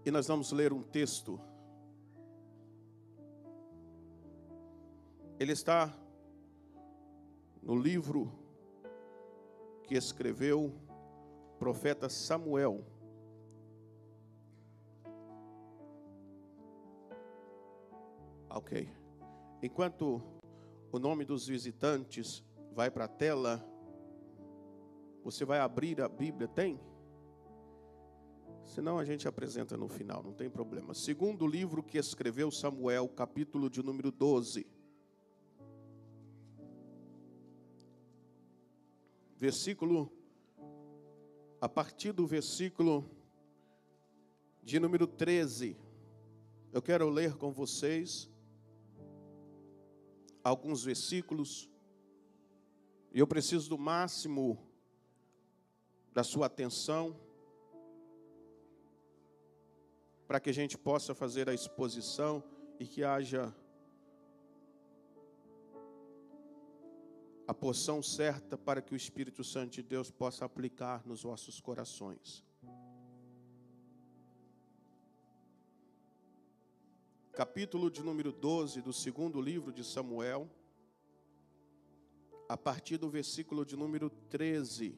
E nós vamos ler um texto. Ele está no livro que escreveu o profeta Samuel. Ok. Enquanto o nome dos visitantes vai para a tela, você vai abrir a Bíblia, tem? Senão a gente apresenta no final, não tem problema. Segundo livro que escreveu Samuel, capítulo de número 12. A partir do versículo de número 13. Eu quero ler com vocês alguns versículos. E eu preciso do máximo da sua atenção, para que a gente possa fazer a exposição e que haja a porção certa para que o Espírito Santo de Deus possa aplicar nos vossos corações. Capítulo de número 12 do segundo livro de Samuel, a partir do versículo de número 13.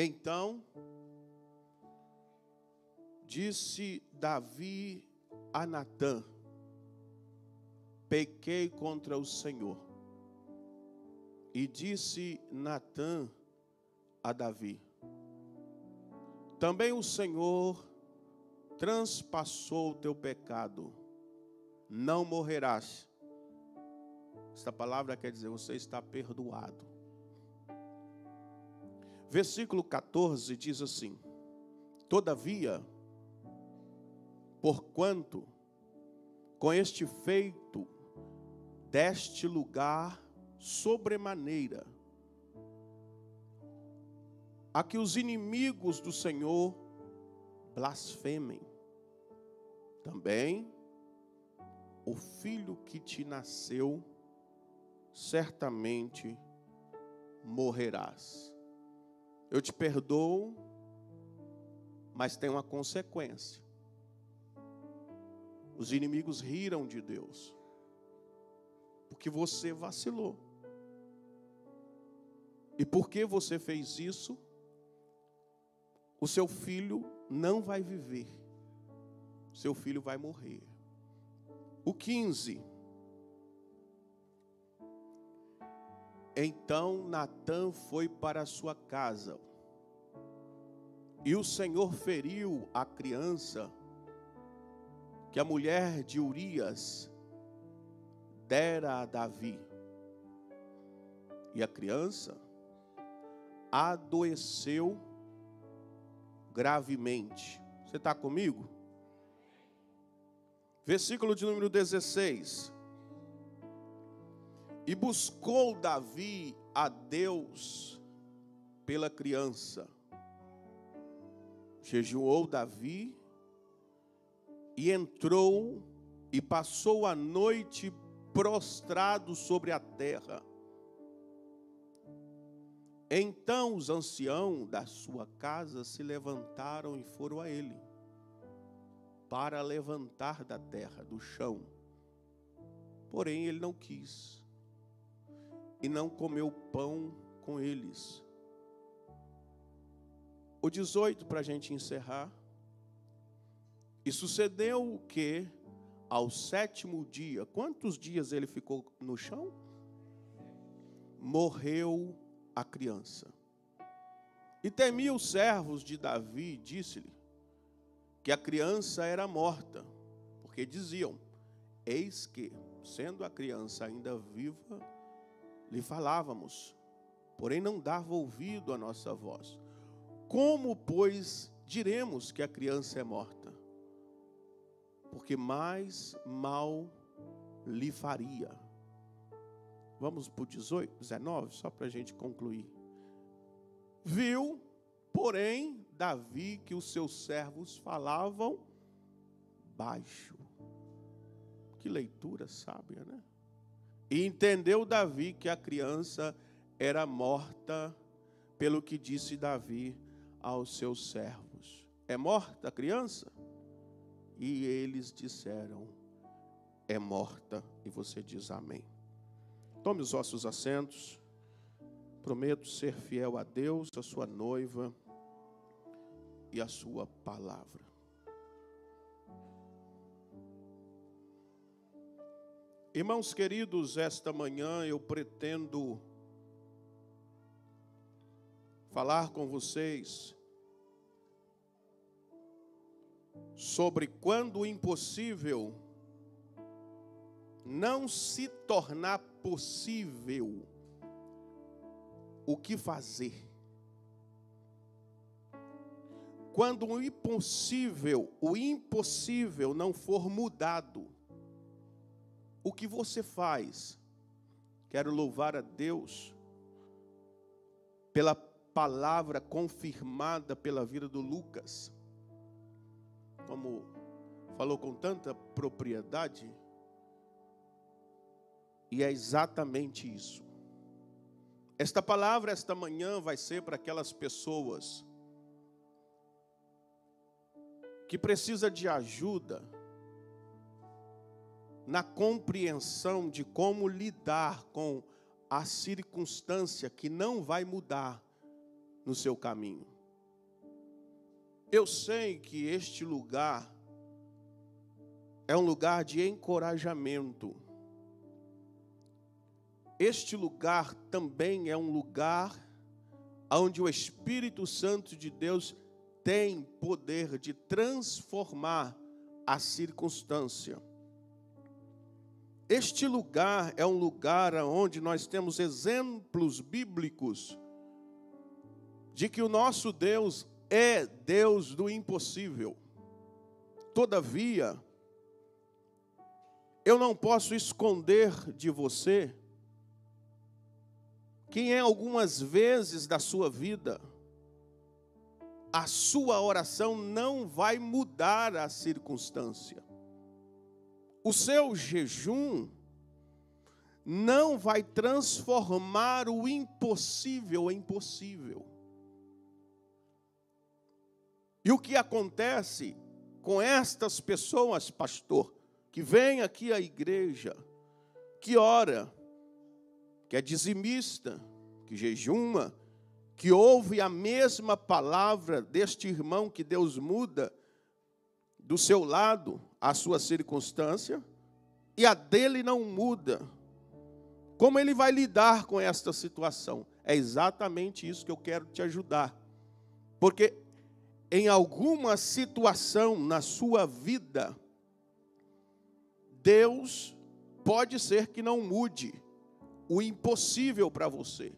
Então, disse Davi a Natã: pequei contra o Senhor. E disse Natã a Davi: também o Senhor transpassou o teu pecado, não morrerás. Esta palavra quer dizer, você está perdoado. Versículo 14 diz assim: todavia, porquanto com este feito deste lugar sobremaneira a que os inimigos do Senhor blasfemem, também o filho que te nasceu certamente morrerás. Eu te perdoo, mas tem uma consequência. Os inimigos riram de Deus, porque você vacilou. E porque você fez isso, o seu filho não vai viver. Seu filho vai morrer. O 15. Então Natã foi para a sua casa, e o Senhor feriu a criança que a mulher de Urias dera a Davi. E a criança adoeceu gravemente. Você está comigo? Versículo de número 16. E buscou Davi a Deus pela criança. Jejuou Davi e entrou e passou a noite prostrado sobre a terra. Então os anciãos da sua casa se levantaram e foram a ele, para levantar da terra, do chão. Porém ele não quis, e não comeu pão com eles. O 18, para a gente encerrar. E sucedeu que, ao 7º dia, quantos dias ele ficou no chão? Morreu a criança. E temia os servos de Davi, disse-lhe que a criança era morta, porque diziam: eis que, sendo a criança ainda viva, lhe falávamos, porém não dava ouvido à nossa voz. Como, pois, diremos que a criança é morta? Porque mais mal lhe faria. Vamos para o 18, 19, só para a gente concluir. Viu, porém, Davi que os seus servos falavam baixo. Que leitura sábia, né? E entendeu Davi que a criança era morta, pelo que disse Davi aos seus servos: é morta a criança? E eles disseram: é morta. E você diz amém. Tome os vossos assentos. Prometo ser fiel a Deus, a sua noiva e a sua palavra. Irmãos queridos, esta manhã eu pretendo falar com vocês sobre quando o impossível não se tornar possível, o que fazer? Quando o impossível não for mudado, o que você faz? Quero louvar a Deus pela palavra confirmada pela vida do Lucas. Como falou com tanta propriedade, e é exatamente isso. Esta palavra, esta manhã, vai ser para aquelas pessoas que precisam de ajuda na compreensão de como lidar com a circunstância que não vai mudar no seu caminho. Eu sei que este lugar é um lugar de encorajamento. Este lugar também é um lugar onde o Espírito Santo de Deus tem poder de transformar a circunstância. Este lugar é um lugar onde nós temos exemplos bíblicos de que o nosso Deus é Deus do impossível. Todavia, eu não posso esconder de você que em algumas vezes da sua vida, a sua oração não vai mudar a circunstância. O seu jejum não vai transformar o impossível em possível. E o que acontece com estas pessoas, pastor, que vem aqui à igreja, que ora, que é dizimista, que jejuma, que ouve a mesma palavra deste irmão que Deus muda do seu lado a sua circunstância, e a dele não muda. Como ele vai lidar com esta situação? É exatamente isso que eu quero te ajudar. Porque em alguma situação na sua vida, Deus pode ser que não mude o impossível para você.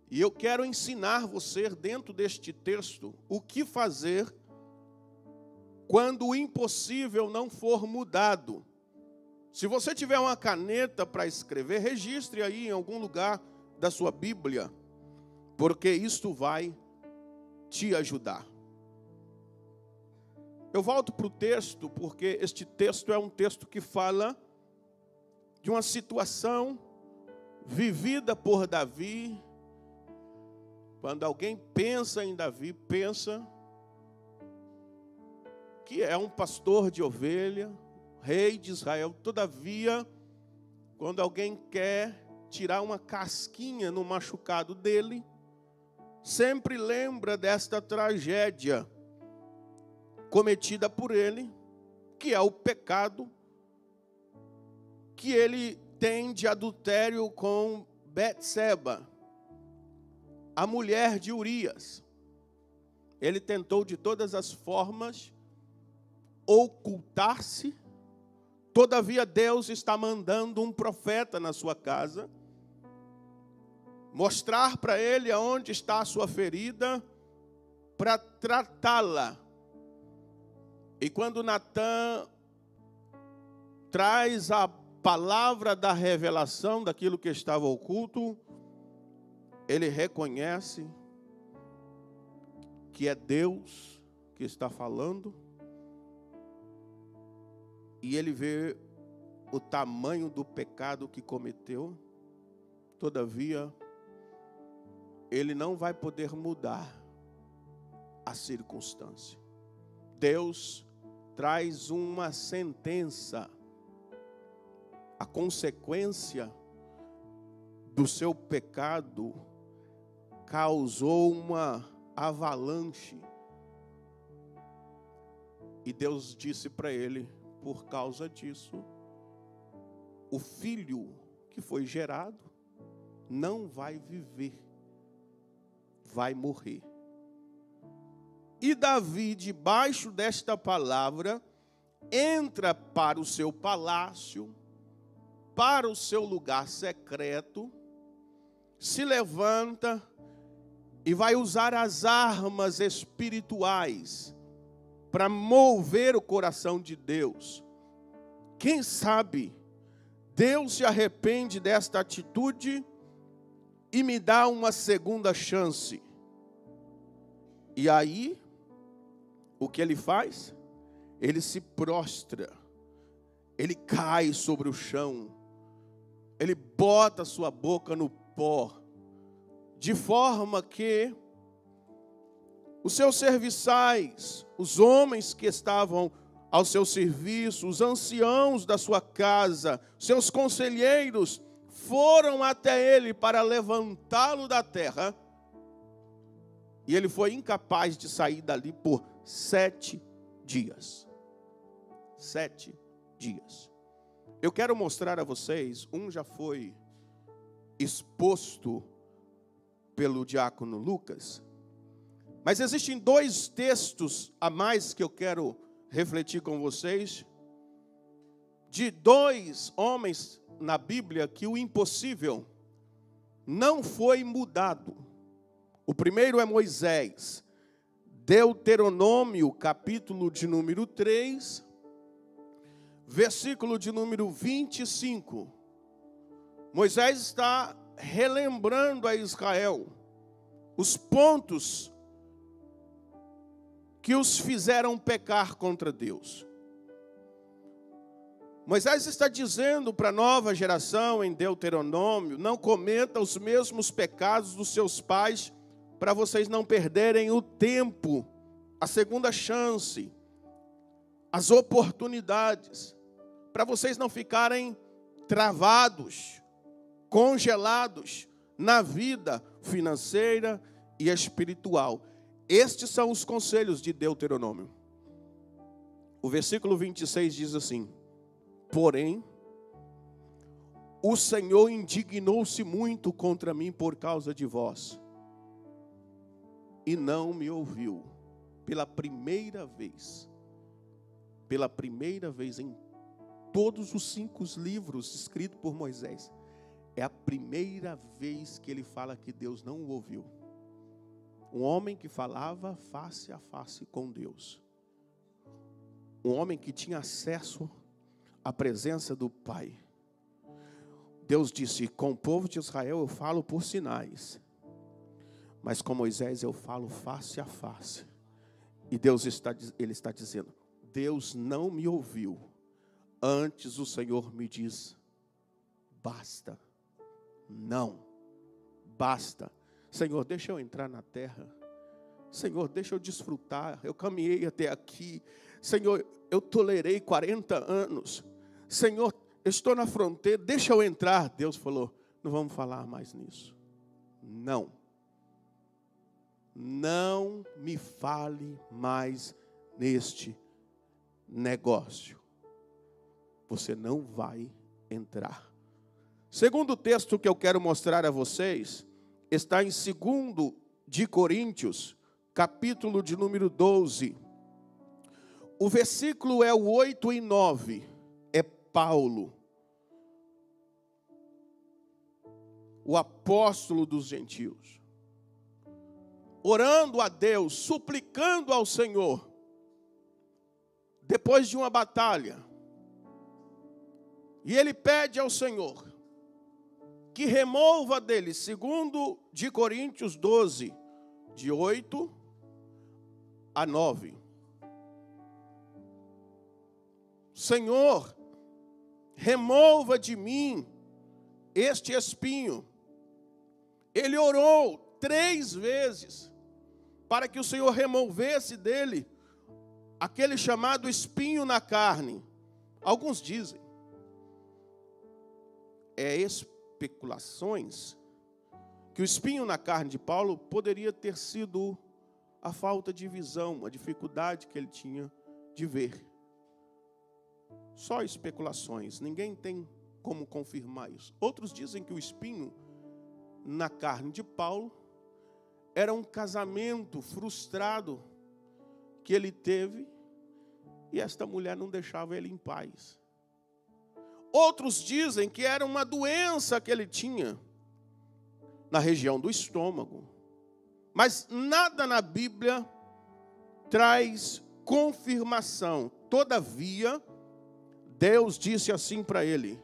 E eu quero ensinar você, dentro deste texto, o que fazer quando o impossível não for mudado. Se você tiver uma caneta para escrever, registre aí em algum lugar da sua Bíblia, porque isto vai te ajudar. Eu volto para o texto, porque este texto é um texto que fala de uma situação vivida por Davi. Quando alguém pensa em Davi, pensa que é um pastor de ovelha, rei de Israel. Todavia, quando alguém quer tirar uma casquinha no machucado dele, sempre lembra desta tragédia cometida por ele, que é o pecado que ele tem de adultério com Betseba, a mulher de Urias. Ele tentou de todas as formas ocultar-se. Todavia Deus está mandando um profeta na sua casa, mostrar para ele aonde está a sua ferida, para tratá-la. E quando Natã traz a palavra da revelação daquilo que estava oculto, ele reconhece que é Deus que está falando. e ele vê o tamanho do pecado que cometeu, todavia, ele não vai poder mudar a circunstância. Deus traz uma sentença, a consequência do seu pecado causou uma avalanche. E Deus disse para ele, por causa disso, o filho que foi gerado não vai viver, vai morrer. E Davi, debaixo desta palavra, entra para o seu palácio, para o seu lugar secreto, se levanta e vai usar as armas espirituais para mover o coração de Deus. Quem sabe Deus se arrepende desta atitude e me dá uma segunda chance. E aí, o que ele faz? Ele se prostra, ele cai sobre o chão, ele bota sua boca no pó, de forma que os seus serviçais, os homens que estavam ao seu serviço, os anciãos da sua casa, seus conselheiros, foram até ele para levantá-lo da terra, e ele foi incapaz de sair dali por 7 dias. 7 dias. Eu quero mostrar a vocês, um já foi exposto pelo diácono Lucas, mas existem 2 textos a mais que eu quero refletir com vocês, de 2 homens na Bíblia que o impossível não foi mudado. O primeiro é Moisés, Deuteronômio, capítulo de número 3, versículo de número 25. Moisés está relembrando a Israel os pontos que os fizeram pecar contra Deus. Moisés está dizendo para a nova geração em Deuteronômio, não cometa os mesmos pecados dos seus pais, para vocês não perderem o tempo, a segunda chance, as oportunidades, para vocês não ficarem travados, congelados na vida financeira e espiritual. Estes são os conselhos de Deuteronômio. O versículo 26 diz assim: porém, o Senhor indignou-se muito contra mim por causa de vós, e não me ouviu. Pela primeira vez em todos os 5 livros escritos por Moisés, é a primeira vez que ele fala que Deus não o ouviu. Um homem que falava face a face com Deus. Um homem que tinha acesso à presença do Pai. Deus disse, com o povo de Israel eu falo por sinais, mas com Moisés eu falo face a face. E ele está dizendo, Deus não me ouviu. Antes o Senhor me diz, basta. Não, basta. Senhor, deixa eu entrar na terra. Senhor, deixa eu desfrutar. Eu caminhei até aqui. Senhor, eu tolerei 40 anos. Senhor, eu estou na fronteira, deixa eu entrar. Deus falou, não vamos falar mais nisso. Não. Não me fale mais neste negócio. Você não vai entrar. Segundo texto que eu quero mostrar a vocês, está em 2 de Coríntios, capítulo de número 12. O versículo é o 8 e 9. É Paulo, o apóstolo dos gentios, orando a Deus, suplicando ao Senhor, depois de uma batalha. E ele pede ao Senhor que remova dele, 2 de Coríntios 12, de 8 a 9. Senhor, remova de mim este espinho. Ele orou 3 vezes para que o Senhor removesse dele aquele chamado espinho na carne. Alguns dizem, especulações, que o espinho na carne de Paulo poderia ter sido a falta de visão, a dificuldade que ele tinha de ver. Só especulações, ninguém tem como confirmar isso. Outros dizem que o espinho na carne de Paulo era um casamento frustrado que ele teve e esta mulher não deixava ele em paz. Outros dizem que era uma doença que ele tinha na região do estômago. Mas nada na Bíblia traz confirmação. Todavia, Deus disse assim para ele,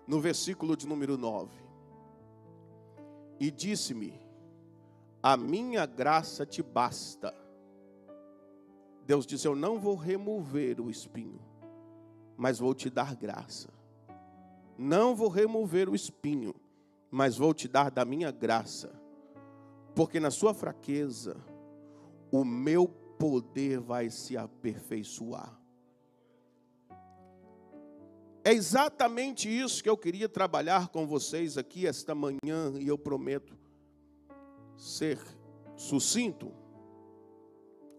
no versículo de número 9. E disse-me, a minha graça te basta. Deus disse, eu não vou remover o espinho, mas vou te dar graça. Não vou remover o espinho, mas vou te dar da minha graça. Porque na sua fraqueza, o meu poder vai se aperfeiçoar. É exatamente isso que eu queria trabalhar com vocês aqui esta manhã, e eu prometo ser sucinto.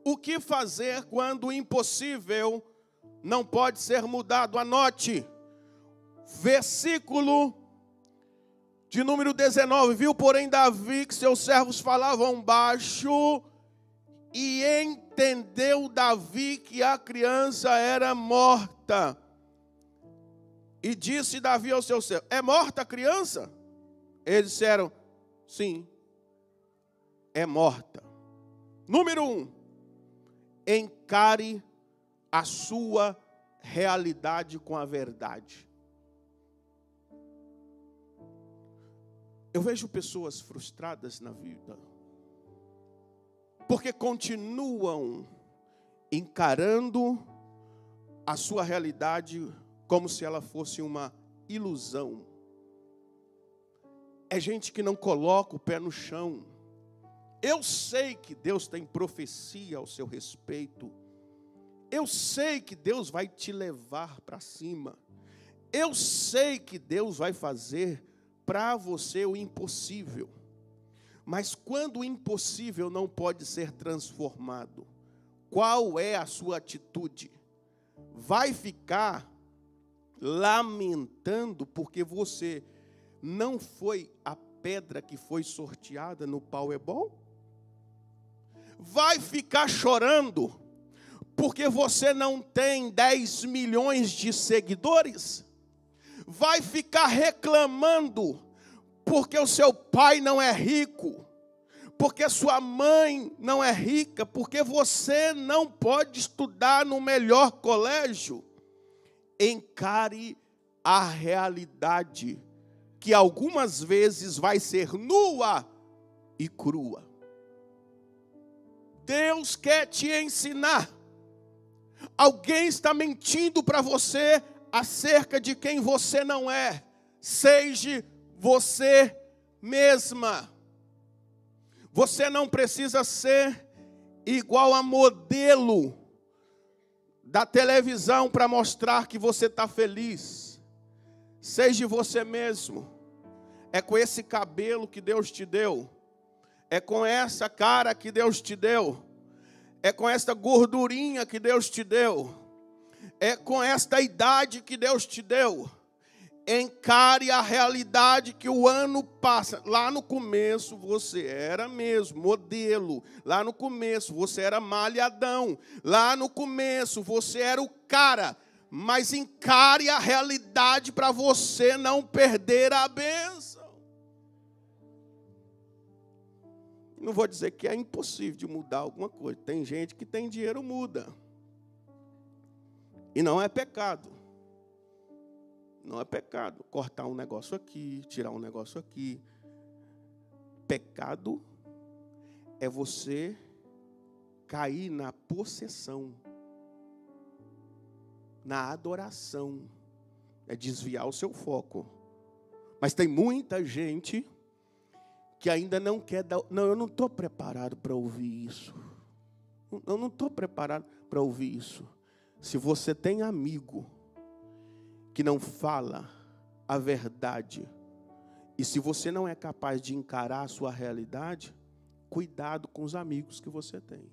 O que fazer quando o impossível não pode ser mudado? Anote. Versículo de número 19. Viu, porém, Davi que seus servos falavam baixo, e entendeu Davi que a criança era morta. E disse Davi aos seus servos, é morta a criança? Eles disseram, sim, é morta. Número 1, encare a sua realidade com a verdade. Eu vejo pessoas frustradas na vida, porque continuam encarando a sua realidade como se ela fosse uma ilusão. É gente que não coloca o pé no chão. Eu sei que Deus tem profecia ao seu respeito. Eu sei que Deus vai te levar para cima. Eu sei que Deus vai fazer para você o impossível. Mas quando o impossível não pode ser transformado, qual é a sua atitude? Vai ficar lamentando porque você não foi a pedra que foi sorteada no Powerball? Vai ficar chorando porque você não tem 10 milhões de seguidores? Vai ficar reclamando porque o seu pai não é rico, porque sua mãe não é rica, porque você não pode estudar no melhor colégio? Encare a realidade, que algumas vezes vai ser nua e crua. Deus quer te ensinar. Alguém está mentindo para você acerca de quem você não é. Seja você mesma. Você não precisa ser igual a modelo da televisão para mostrar que você está feliz. Seja você mesmo. É com esse cabelo que Deus te deu. É com essa cara que Deus te deu. É com esta gordurinha que Deus te deu. É com esta idade que Deus te deu. Encare a realidade que o ano passa. Lá no começo você era mesmo modelo. Lá no começo você era malhadão. Lá no começo você era o cara. Mas encare a realidade para você não perder a bênção. Não vou dizer que é impossível de mudar alguma coisa. Tem gente que tem dinheiro, muda. E não é pecado. Não é pecado cortar um negócio aqui, tirar um negócio aqui. Pecado é você cair na possessão. na adoração. É desviar o seu foco. Mas tem muita gente que ainda não quer dar... Não, eu não estou preparado para ouvir isso. Eu não estou preparado para ouvir isso. Se você tem amigo que não fala a verdade, e se você não é capaz de encarar a sua realidade, cuidado com os amigos que você tem.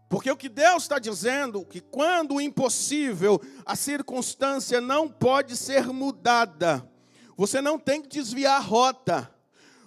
Porque o que Deus está dizendo, que quando o impossível, a circunstância não pode ser mudada, você não tem que desviar a rota,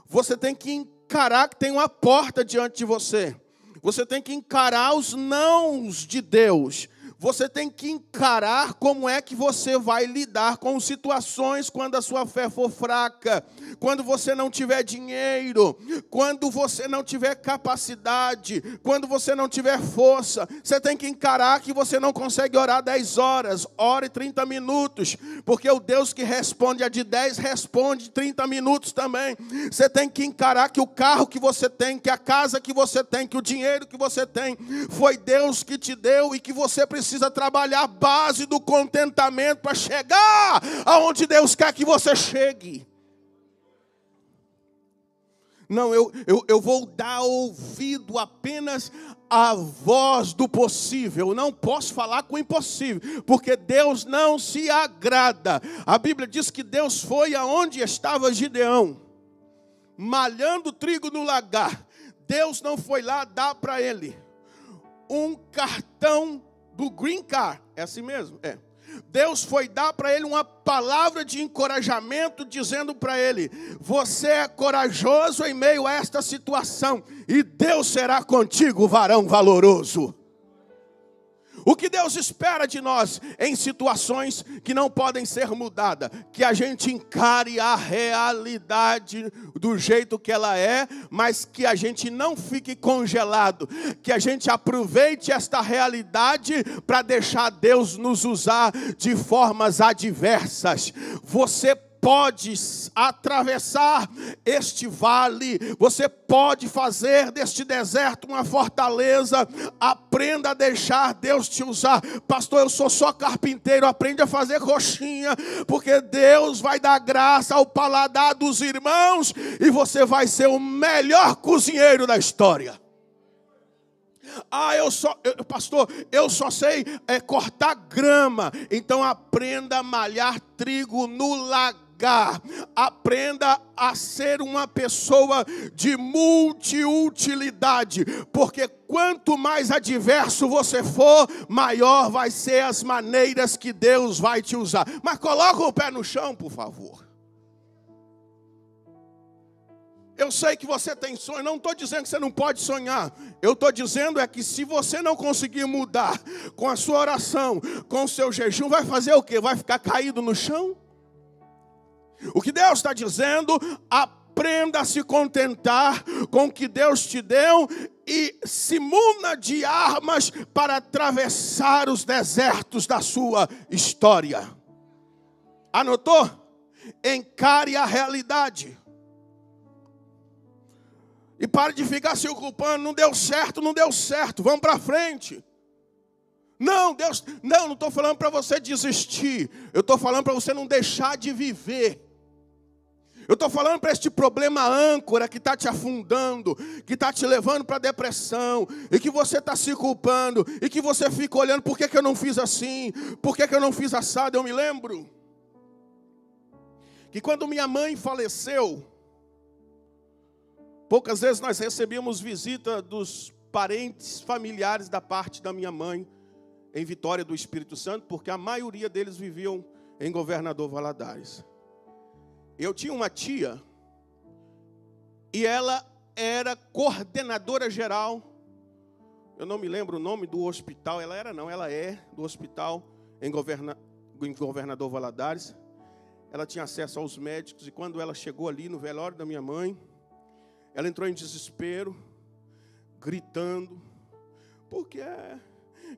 você tem que encarar que tem uma porta diante de você, você tem que encarar os nãos de Deus, você tem que encarar como é que você vai lidar com situações quando a sua fé for fraca, quando você não tiver dinheiro, quando você não tiver capacidade, quando você não tiver força. Você tem que encarar que você não consegue orar 10 horas, ore 30 minutos, porque o Deus que responde a de 10, responde 30 minutos também. Você tem que encarar que o carro que você tem, que a casa que você tem, que o dinheiro que você tem, foi Deus que te deu e que você precisa trabalhar a base do contentamento para chegar aonde Deus quer que você chegue. Não, eu vou dar ouvido apenas à voz do possível. Eu não posso falar com o impossível, porque Deus não se agrada. A Bíblia diz que Deus foi aonde estava Gideão, malhando trigo no lagar. Deus não foi lá dar para ele um cartão do Green Card, é assim mesmo? É. Deus foi dar para ele uma palavra de encorajamento, dizendo para ele: você é corajoso em meio a esta situação, e Deus será contigo, varão valoroso. O que Deus espera de nós em situações que não podem ser mudadas? Que a gente encare a realidade do jeito que ela é, mas que a gente não fique congelado. Que a gente aproveite esta realidade para deixar Deus nos usar de formas adversas. Você pode atravessar este vale, você pode fazer deste deserto uma fortaleza. Aprenda a deixar Deus te usar. Pastor, eu sou só carpinteiro. Aprende a fazer coxinha, porque Deus vai dar graça ao paladar dos irmãos e você vai ser o melhor cozinheiro da história. Pastor, eu só sei cortar grama. Então aprenda a malhar trigo no lagar. Aprenda a ser uma pessoa de multiutilidade, porque quanto mais adverso você for, maior vai ser as maneiras que Deus vai te usar. Mas coloca o pé no chão, por favor. Eu sei que você tem sonho, não estou dizendo que você não pode sonhar. Eu estou dizendo que se você não conseguir mudar com a sua oração, com o seu jejum, vai fazer o quê? Vai ficar caído no chão? O que Deus está dizendo: aprenda a se contentar com o que Deus te deu e se muna de armas para atravessar os desertos da sua história. Anotou? Encare a realidade. E pare de ficar se ocupando. Não deu certo, não deu certo. Vamos para frente. Não, Deus, não estou falando para você desistir. Eu estou falando para você não deixar de viver. Eu estou falando para este problema âncora que está te afundando, que está te levando para a depressão, e que você está se culpando, e que você fica olhando: por que eu não fiz assim? Por que eu não fiz assado? Eu me lembro que quando minha mãe faleceu, poucas vezes nós recebíamos visita dos parentes familiares da parte da minha mãe em Vitória do Espírito Santo, porque a maioria deles viviam em Governador Valadares. Eu tinha uma tia e ela era coordenadora geral. Eu não me lembro o nome do hospital. Ela é do hospital em Governador Valadares. Ela tinha acesso aos médicos, e quando ela chegou ali no velório da minha mãe, ela entrou em desespero, gritando: por que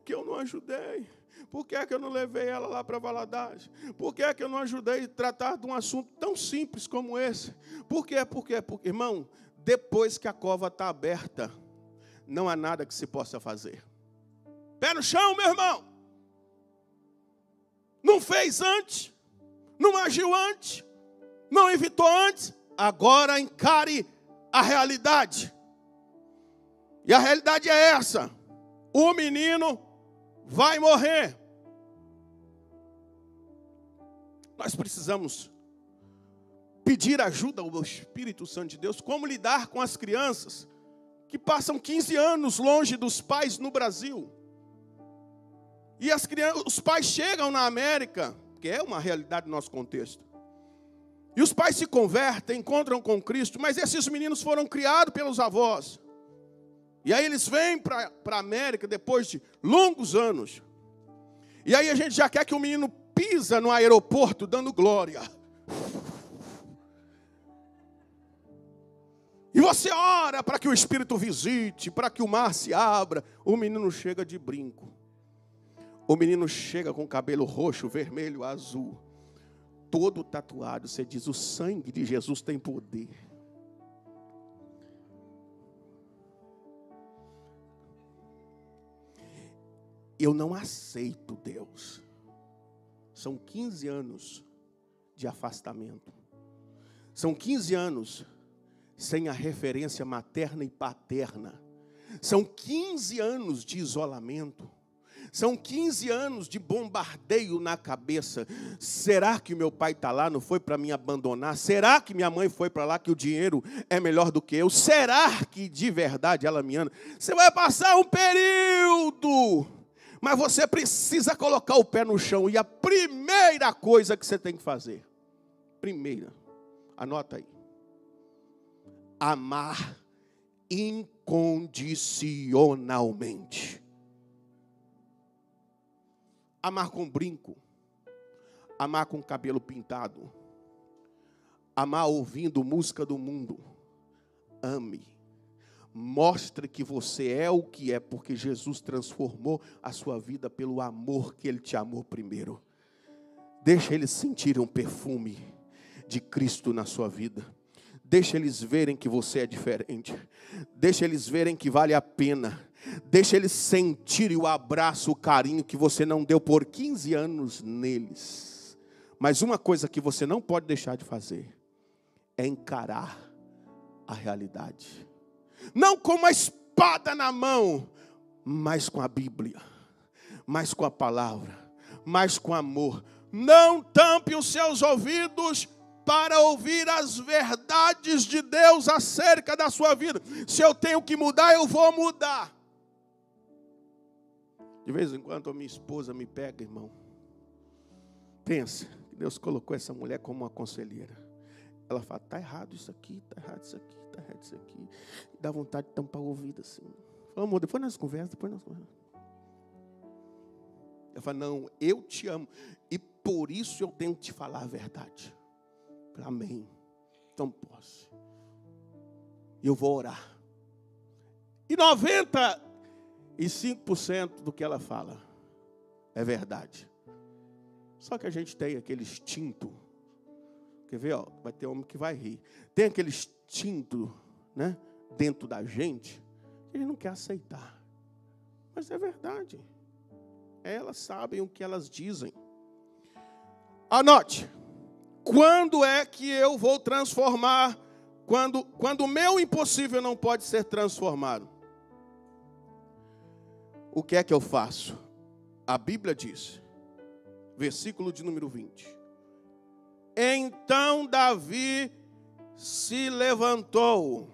eu não ajudei? Por que eu não levei ela lá para Valadares? Por que eu não ajudei a tratar de um assunto tão simples como esse? Por quê? Porque, irmão, depois que a cova está aberta, não há nada que se possa fazer. Pé no chão, meu irmão. não fez antes, não agiu antes, não evitou antes, agora encare a realidade. E a realidade é essa: o menino vai morrer. Nós precisamos pedir ajuda ao Espírito Santo de Deus, como lidar com as crianças que passam 15 anos longe dos pais no Brasil. E os pais chegam na América, que é uma realidade do nosso contexto. E os pais se convertem, encontram com Cristo, mas esses meninos foram criados pelos avós. E aí eles vêm para a América depois de longos anos. E aí a gente já quer que o menino pisa no aeroporto dando glória. E você ora para que o Espírito visite, para que o mar se abra. O menino chega de brinco. O menino chega com cabelo roxo, vermelho, azul. Todo tatuado. Você diz, o sangue de Jesus tem poder. Eu não aceito Deus. São 15 anos de afastamento. São 15 anos sem a referência materna e paterna. São 15 anos de isolamento. São 15 anos de bombardeio na cabeça. Será que meu pai está lá, não foi para me abandonar? Será que minha mãe foi para lá, que o dinheiro é melhor do que eu? Será que de verdade ela me ama? Você vai passar um período, mas você precisa colocar o pé no chão. E a primeira coisa que você tem que fazer, anota aí: amar incondicionalmente. Amar com brinco, amar com cabelo pintado, amar ouvindo música do mundo. Ame. Mostre que você é o que é, porque Jesus transformou a sua vida pelo amor que Ele te amou primeiro. Deixa eles sentirem um perfume de Cristo na sua vida. Deixa eles verem que você é diferente. Deixa eles verem que vale a pena. Deixa eles sentirem o abraço, o carinho que você não deu por 15 anos neles. Mas uma coisa que você não pode deixar de fazer é encarar a realidade. Não com uma espada na mão, mas com a Bíblia, mas com a palavra, mas com amor. Não tampe os seus ouvidos para ouvir as verdades de Deus acerca da sua vida. Se eu tenho que mudar, eu vou mudar. De vez em quando a minha esposa me pega, irmão. Pensa, Deus colocou essa mulher como uma conselheira. Ela fala, está errado isso aqui, está errado isso aqui, está errado isso aqui. Dá vontade de tampar o ouvido assim. Fala, amor, depois nós conversamos, Eu falo, não, eu te amo. E por isso eu tenho que te falar a verdade. Amém. Então posso. Eu vou orar. E 95% do que ela fala é verdade. Só que a gente tem aquele instinto. Quer ver? Ó, vai ter homem que vai rir. Tem aquele instinto, né, dentro da gente, que ele não quer aceitar. Mas é verdade. Elas sabem o que elas dizem. Anote. Quando é que eu vou transformar? Quando o meu impossível não pode ser transformado. O que é que eu faço? A Bíblia diz, versículo de número 20. Então Davi se levantou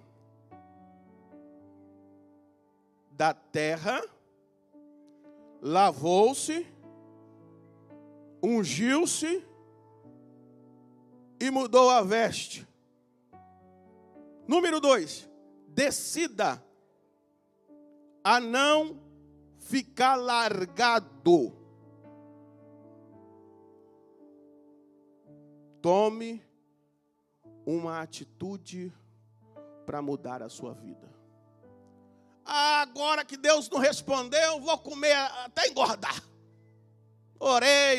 da terra, lavou-se, ungiu-se e mudou a veste. Número 2, decida a não ficar largado. Tome uma atitude para mudar a sua vida. Agora que Deus não respondeu, vou comer até engordar. Orei,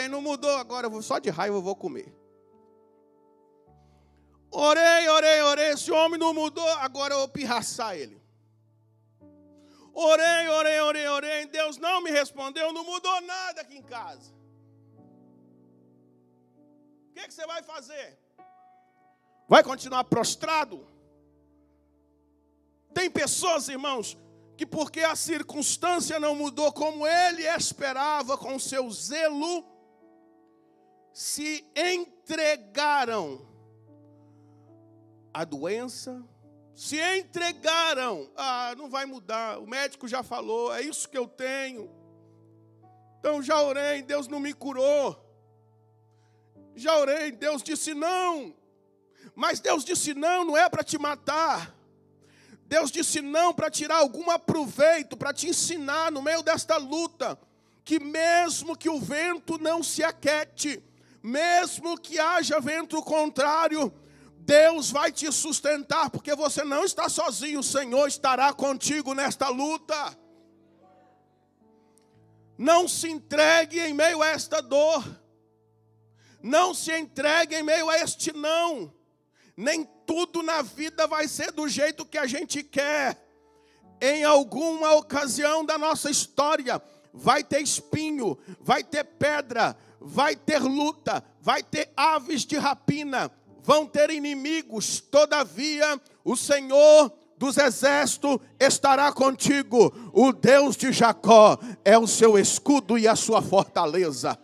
não mudou, agora eu vou, só de raiva eu vou comer. Orei, esse homem não mudou, agora eu vou pirraçar ele. Orei, Deus não me respondeu, não mudou nada aqui em casa. que você vai fazer? Vai continuar prostrado? Tem pessoas, irmãos, que porque a circunstância não mudou como ele esperava com seu zelo, se entregaram à doença, se entregaram, não vai mudar, o médico já falou, é isso que eu tenho. Então já orei, Deus não me curou. Já orei, Deus disse não. Mas Deus disse não é para te matar. Deus disse não para tirar algum proveito, para te ensinar no meio desta luta, que mesmo que o vento não se aquete, mesmo que haja vento contrário, Deus vai te sustentar, porque você não está sozinho, o Senhor estará contigo nesta luta. Não se entregue em meio a esta dor. Não se entregue em meio a este não. Nem tudo na vida vai ser do jeito que a gente quer. Em alguma ocasião da nossa história, vai ter espinho, vai ter pedra, vai ter luta, vai ter aves de rapina, vão ter inimigos. Todavia, o Senhor dos exércitos estará contigo. O Deus de Jacó é o seu escudo e a sua fortaleza.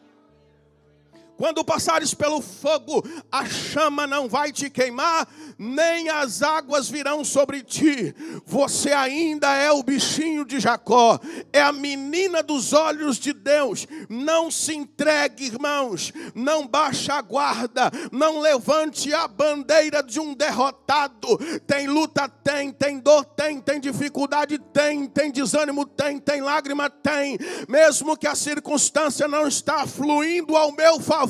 Quando passares pelo fogo, a chama não vai te queimar, nem as águas virão sobre ti. Você ainda é o bichinho de Jacó, é a menina dos olhos de Deus. Não se entregue, irmãos, não baixe a guarda, não levante a bandeira de um derrotado. Tem luta, tem dor, tem dificuldade, tem desânimo, tem lágrima, tem. Mesmo que a circunstância não está fluindo ao meu favor,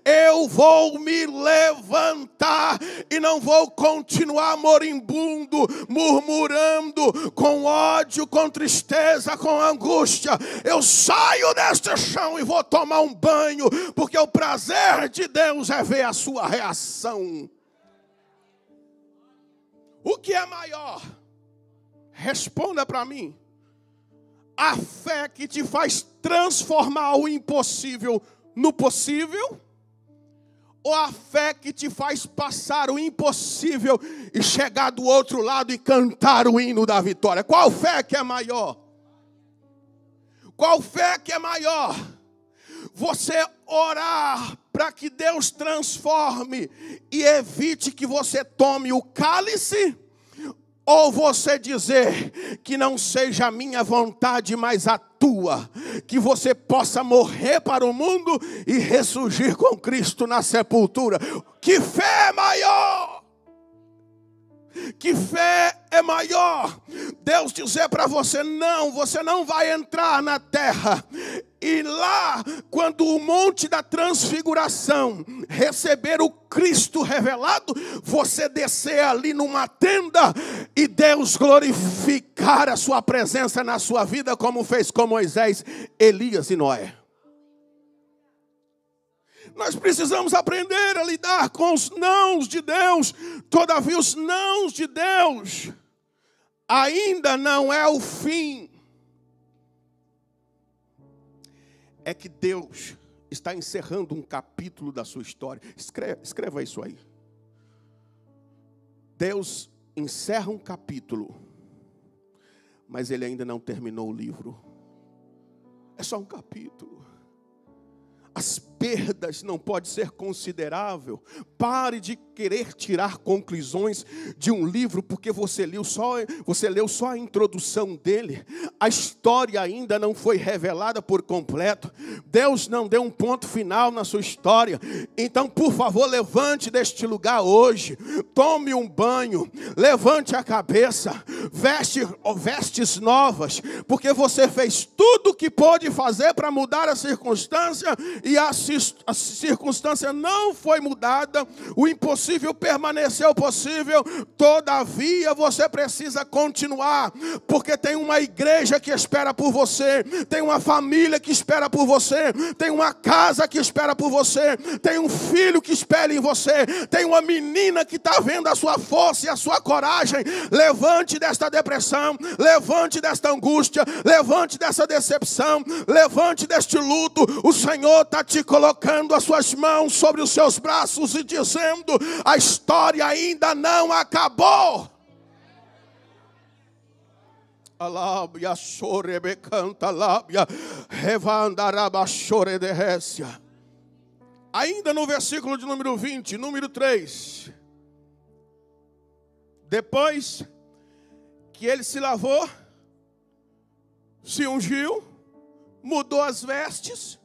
eu vou me levantar e não vou continuar moribundo, murmurando, com ódio, com tristeza, com angústia. Eu saio deste chão e vou tomar um banho, porque o prazer de Deus é ver a sua reação. O que é maior? Responda para mim. A fé que te faz transformar o impossível no possível, ou a fé que te faz passar o impossível e chegar do outro lado e cantar o hino da vitória? Qual fé que é maior? Qual fé que é maior? Você orar para que Deus transforme e evite que você tome o cálice? Ou você dizer que não seja a minha vontade, mas a tua, que você possa morrer para o mundo e ressurgir com Cristo na sepultura? Que fé é maior? Que fé é maior? Deus dizer para você não vai entrar na terra. E lá, quando o monte da transfiguração receber o Cristo revelado, você descer ali numa tenda e Deus glorificar a sua presença na sua vida, como fez com Moisés, Elias e Noé. Nós precisamos aprender a lidar com os nãos de Deus. Todavia, os nãos de Deus ainda não é o fim. É que Deus está encerrando um capítulo da sua história. Escreva isso aí. Deus encerra um capítulo, mas Ele ainda não terminou o livro. É só um capítulo. As perdas não podem ser considerável. Pare de querer tirar conclusões de um livro porque você leu só a introdução dele. A história ainda não foi revelada por completo. Deus não deu um ponto final na sua história. Então, por favor, levante deste lugar hoje. Tome um banho. Levante a cabeça. Vestes novas. Porque você fez tudo o que pôde fazer para mudar a circunstância. E a circunstância não foi mudada, o impossível permaneceu possível. Todavia você precisa continuar, porque tem uma igreja que espera por você, tem uma família que espera por você, tem uma casa que espera por você, tem um filho que espera em você, tem uma menina que está vendo a sua força e a sua coragem. Levante desta depressão, levante desta angústia, levante dessa decepção, levante deste luto. O Senhor está te colocando colocando as suas mãos sobre os seus braços e dizendo: a história ainda não acabou. Alábia, chorebe, canta, lábia, revandaraba, chore de récia. Ainda no versículo de número 20, número 3. Depois que ele se lavou, se ungiu, mudou as vestes,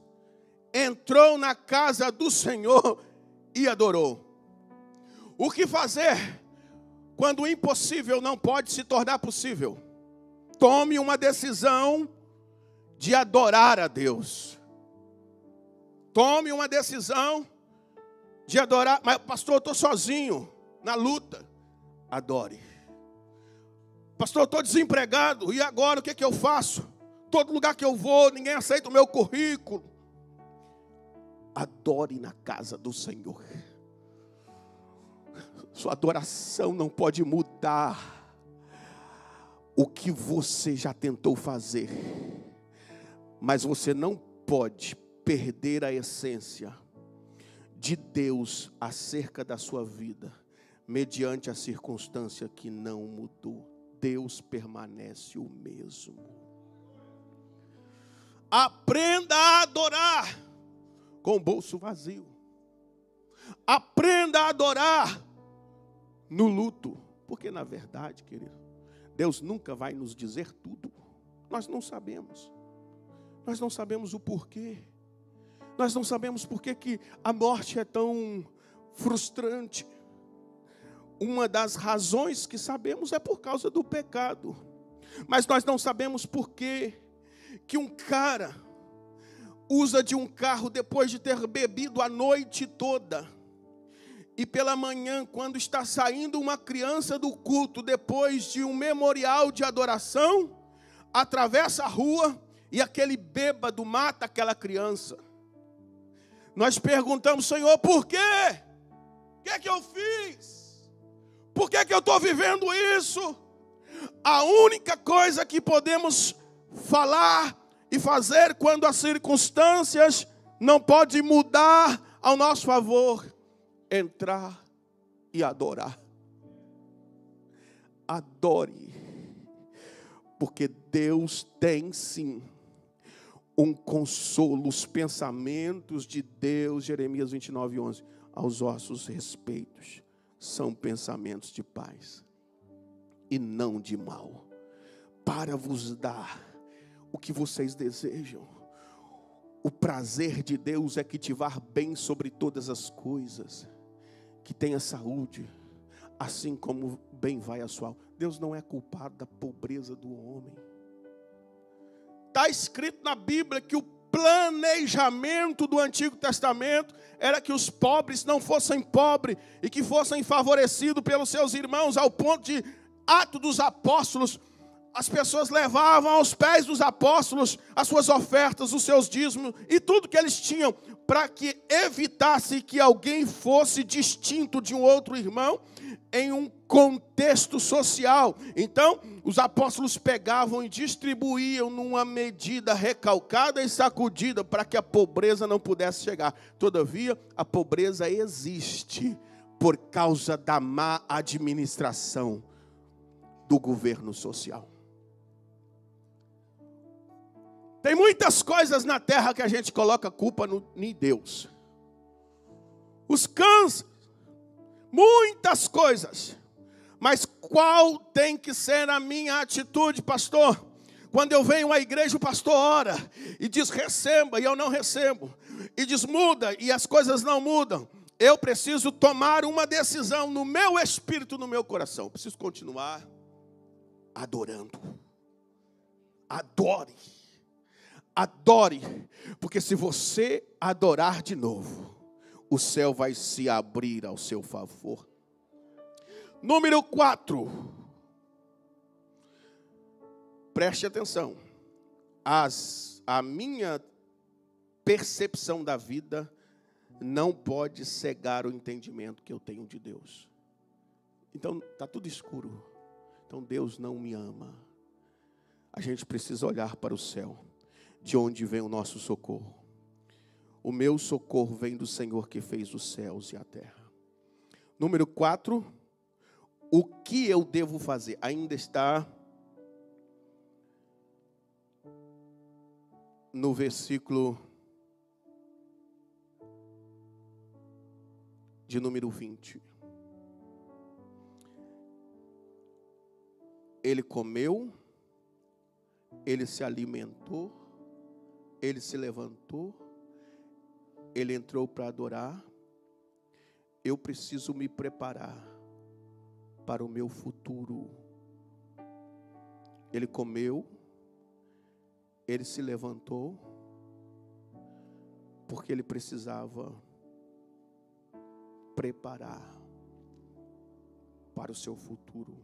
entrou na casa do Senhor e adorou. O que fazer quando o impossível não pode se tornar possível? Tome uma decisão de adorar a Deus. Tome uma decisão de adorar. Mas, pastor, eu estou sozinho na luta. Adore. Pastor, eu estou desempregado. E agora o que é que eu faço? Todo lugar que eu vou, ninguém aceita o meu currículo. Adore na casa do Senhor. Sua adoração não pode mudar o que você já tentou fazer, mas você não pode perder a essência de Deus acerca da sua vida, mediante a circunstância que não mudou. Deus permanece o mesmo. Aprenda a adorar com o bolso vazio. Aprenda a adorar no luto, porque na verdade, querido, Deus nunca vai nos dizer tudo. Nós não sabemos. Nós não sabemos o porquê. Nós não sabemos porquê que a morte é tão frustrante. Uma das razões que sabemos é por causa do pecado. Mas nós não sabemos porquê que um cara usa de um carro depois de ter bebido a noite toda. E pela manhã, quando está saindo uma criança do culto, depois de um memorial de adoração, atravessa a rua e aquele bêbado mata aquela criança. Nós perguntamos: Senhor, por quê? O que é que eu fiz? Por que é que eu estou vivendo isso? A única coisa que podemos falar e fazer quando as circunstâncias não podem mudar ao nosso favor, entrar e adorar. Adore, porque Deus tem sim um consolo. Os pensamentos de Deus, Jeremias 29:11, aos vossos respeitos são pensamentos de paz e não de mal, para vos dar o que vocês desejam. O prazer de Deus é que te vá bem sobre todas as coisas, que tenha saúde, assim como bem vai a sua alma. Deus não é culpado da pobreza do homem. Está escrito na Bíblia que o planejamento do Antigo Testamento era que os pobres não fossem pobres e que fossem favorecidos pelos seus irmãos, ao ponto de Atos dos Apóstolos, as pessoas levavam aos pés dos apóstolos as suas ofertas, os seus dízimos e tudo que eles tinham, para que evitasse que alguém fosse distinto de um outro irmão em um contexto social. Então, os apóstolos pegavam e distribuíam numa medida recalcada e sacudida para que a pobreza não pudesse chegar. Todavia, a pobreza existe por causa da má administração do governo social. Tem muitas coisas na terra que a gente coloca culpa em Deus. Os cânceres, muitas coisas. Mas qual tem que ser a minha atitude, pastor? Quando eu venho à igreja, o pastor ora e diz receba, e eu não recebo. E diz muda, e as coisas não mudam. Eu preciso tomar uma decisão no meu espírito, no meu coração. Eu preciso continuar adorando. Adore. Adore, porque se você adorar de novo, o céu vai se abrir ao seu favor. Número 4. Preste atenção. A minha percepção da vida não pode cegar o entendimento que eu tenho de Deus. Então, está tudo escuro. Então, Deus não me ama. A gente precisa olhar para o céu, de onde vem o nosso socorro. O meu socorro vem do Senhor que fez os céus e a terra. Número 4, o que eu devo fazer? Ainda está no versículo de número 20. Ele comeu, ele se alimentou, ele se levantou, ele entrou para adorar. Eu preciso me preparar para o meu futuro. Ele comeu, ele se levantou, porque ele precisava preparar para o seu futuro.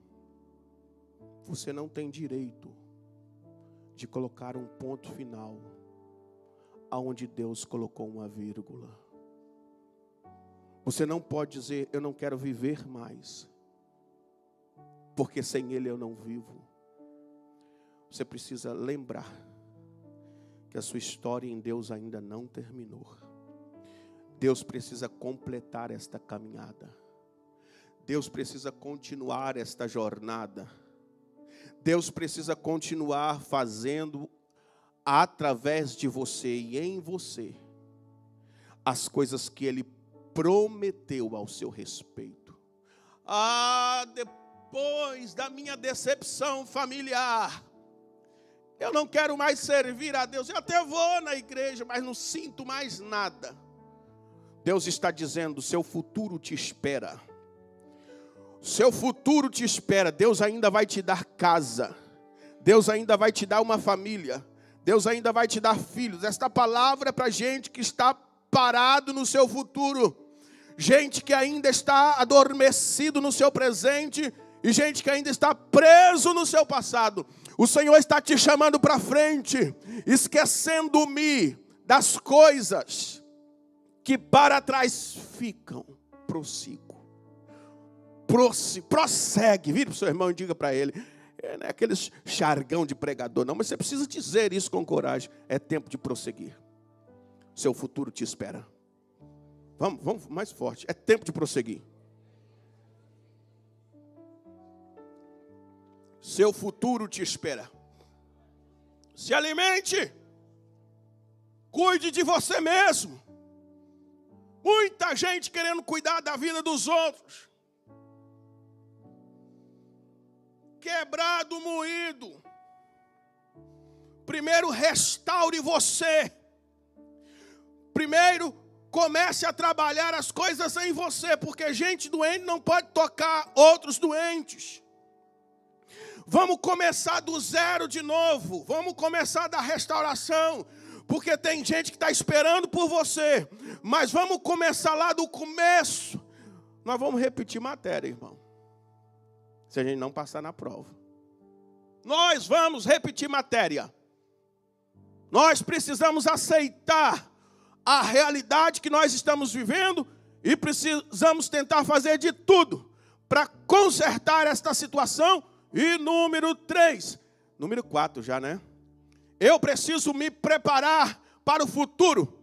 Você não tem direito de colocar um ponto final aonde Deus colocou uma vírgula. Você não pode dizer, eu não quero viver mais, porque sem Ele eu não vivo. Você precisa lembrar que a sua história em Deus ainda não terminou. Deus precisa completar esta caminhada. Deus precisa continuar esta jornada. Deus precisa continuar fazendo através de você e em você as coisas que Ele prometeu ao seu respeito. Depois da minha decepção familiar, eu não quero mais servir a Deus. Eu até vou na igreja, mas não sinto mais nada. Deus está dizendo, seu futuro te espera. Seu futuro te espera. Deus ainda vai te dar casa. Deus ainda vai te dar uma família. Deus ainda vai te dar filhos. Esta palavra é para gente que está parado no seu futuro. Gente que ainda está adormecido no seu presente. E gente que ainda está preso no seu passado. O Senhor está te chamando para frente. Esquecendo-me das coisas que para trás ficam. Prossigo. Prossegue. Vire para o seu irmão e diga para ele. Não é aquele jargão de pregador, não. Mas você precisa dizer isso com coragem. É tempo de prosseguir. Seu futuro te espera. Vamos mais forte. É tempo de prosseguir. Seu futuro te espera. Se alimente. Cuide de você mesmo. Muita gente querendo cuidar da vida dos outros. Quebrado, moído. Primeiro restaure você. Primeiro comece a trabalhar as coisas em você, porque gente doente não pode tocar outros doentes. Vamos começar do zero de novo. Vamos começar da restauração, porque tem gente que está esperando por você. Mas vamos começar lá do começo. Nós vamos repetir matéria, irmão. Se a gente não passar na prova. Nós vamos repetir matéria. Nós precisamos aceitar a realidade que nós estamos vivendo e precisamos tentar fazer de tudo para consertar esta situação. E número 3, número 4 já, né? Eu preciso me preparar para o futuro.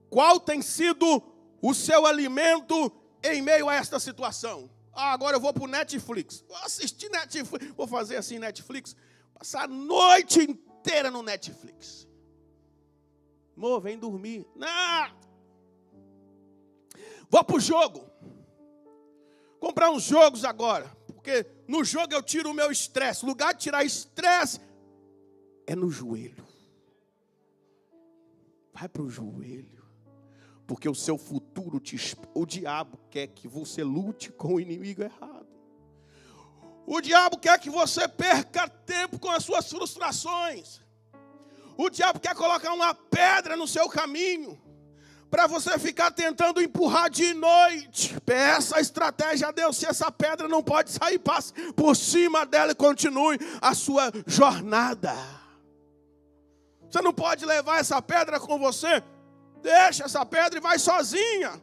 Qual tem sido o seu alimento em meio a esta situação? Agora eu vou para o Netflix. Vou assistir Netflix. Vou fazer assim Netflix. Passar a noite inteira no Netflix. Amor, vem dormir. Não. Vou para o jogo. Comprar uns jogos agora. Porque no jogo eu tiro o meu estresse. O lugar de tirar estresse é no joelho. Vai para o joelho. Porque o seu futuro, o diabo quer que você lute com o inimigo errado. O diabo quer que você perca tempo com as suas frustrações. O diabo quer colocar uma pedra no seu caminho, para você ficar tentando empurrar de noite. Peça a estratégia a Deus. Se essa pedra não pode sair, passe por cima dela e continue a sua jornada. Você não pode levar essa pedra com você. Deixa essa pedra e vai sozinha.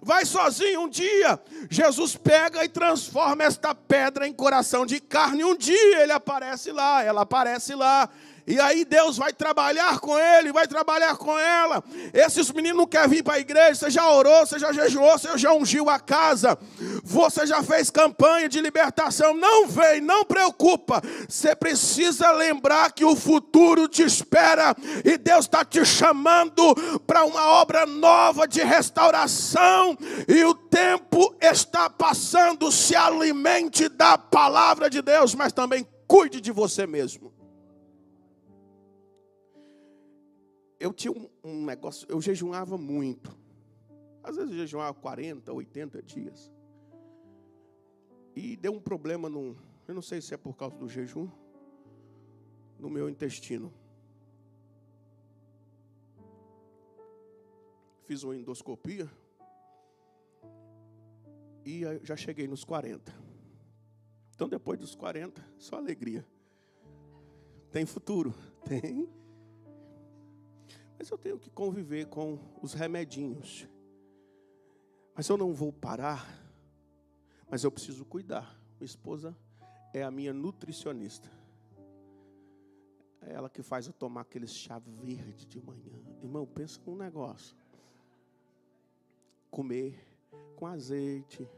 Vai sozinho. Um dia, Jesus pega e transforma esta pedra em coração de carne. Um dia ele aparece lá, ela aparece lá. E aí Deus vai trabalhar com ele, vai trabalhar com ela. Esses meninos não querem vir para a igreja. Você já orou, você já jejuou, você já ungiu a casa. Você já fez campanha de libertação. Não vem, não preocupa. Você precisa lembrar que o futuro te espera. E Deus está te chamando para uma obra nova de restauração. E o tempo está passando. Se alimente da palavra de Deus, mas também cuide de você mesmo. Eu tinha um negócio, eu jejuava muito. Às vezes eu jejuava 40, 80 dias. E deu um problema, eu não sei se é por causa do jejum, no meu intestino. Fiz uma endoscopia e já cheguei nos 40. Então depois dos 40, só alegria. Tem futuro, tem. Mas eu tenho que conviver com os remedinhos. Mas eu não vou parar. Mas eu preciso cuidar. Minha esposa é a minha nutricionista. É ela que faz eu tomar aquele chá verde de manhã. Irmão, pensa num negócio. Comer com azeite.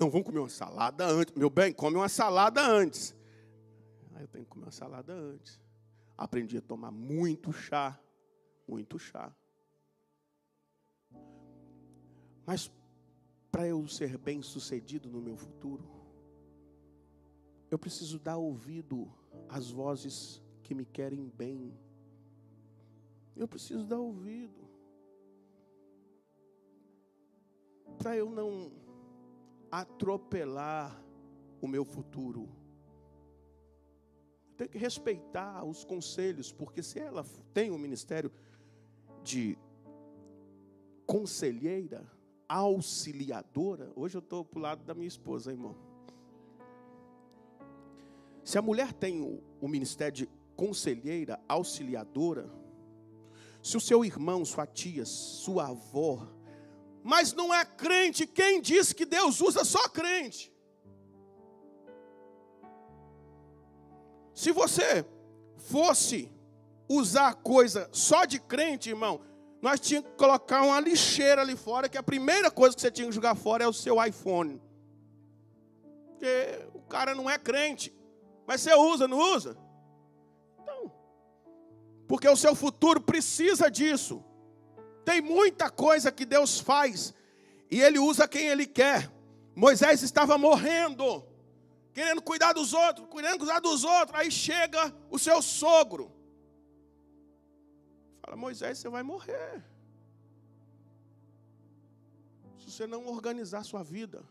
Não, vamos comer uma salada antes. Meu bem, come uma salada antes. Aí eu tenho que comer uma salada antes. Aprendi a tomar muito chá. Muito chá. Mas para eu ser bem sucedido no meu futuro, eu preciso dar ouvido às vozes que me querem bem. Eu preciso dar ouvido. Para eu não atropelar o meu futuro. Tenho que respeitar os conselhos, porque se ela tem um ministério de conselheira, auxiliadora, hoje eu estou para o lado da minha esposa, irmão. Se a mulher tem o ministério de conselheira, auxiliadora, se o seu irmão, sua tia, sua avó, mas não é crente, quem diz que Deus usa só crente? Se você fosse usar coisa só de crente, irmão, nós tínhamos que colocar uma lixeira ali fora, que a primeira coisa que você tinha que jogar fora é o seu iPhone. Porque o cara não é crente. Mas você usa, não usa? Então, porque o seu futuro precisa disso. Tem muita coisa que Deus faz e Ele usa quem Ele quer. Moisés estava morrendo, querendo cuidar dos outros, aí chega o seu sogro. Fala, Moisés, você vai morrer. Se você não organizar a sua vida.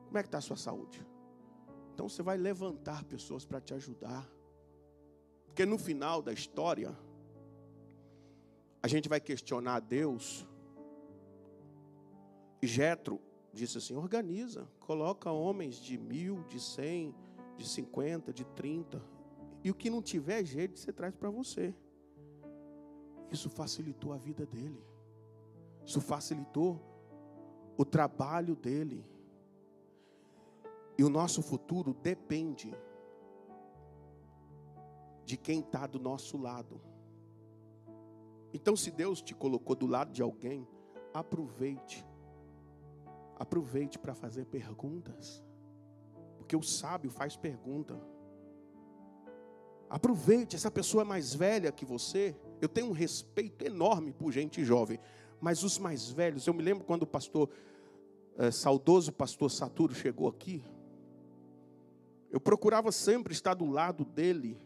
Como é que está a sua saúde? Então você vai levantar pessoas para te ajudar. Porque no final da história, a gente vai questionar a Deus. E Jetro disse assim, organiza, coloca homens de 1000, de 100, de 50, de 30. E o que não tiver jeito, você traz para você. Isso facilitou a vida dele. Isso facilitou o trabalho dele. E o nosso futuro depende de quem está do nosso lado. Então, se Deus te colocou do lado de alguém, aproveite. Aproveite para fazer perguntas. Porque o sábio faz pergunta. Aproveite, essa pessoa é mais velha que você. Eu tenho um respeito enorme por gente jovem. Mas os mais velhos, eu me lembro quando o pastor, saudoso pastor Saturo chegou aqui. Eu procurava sempre estar do lado dele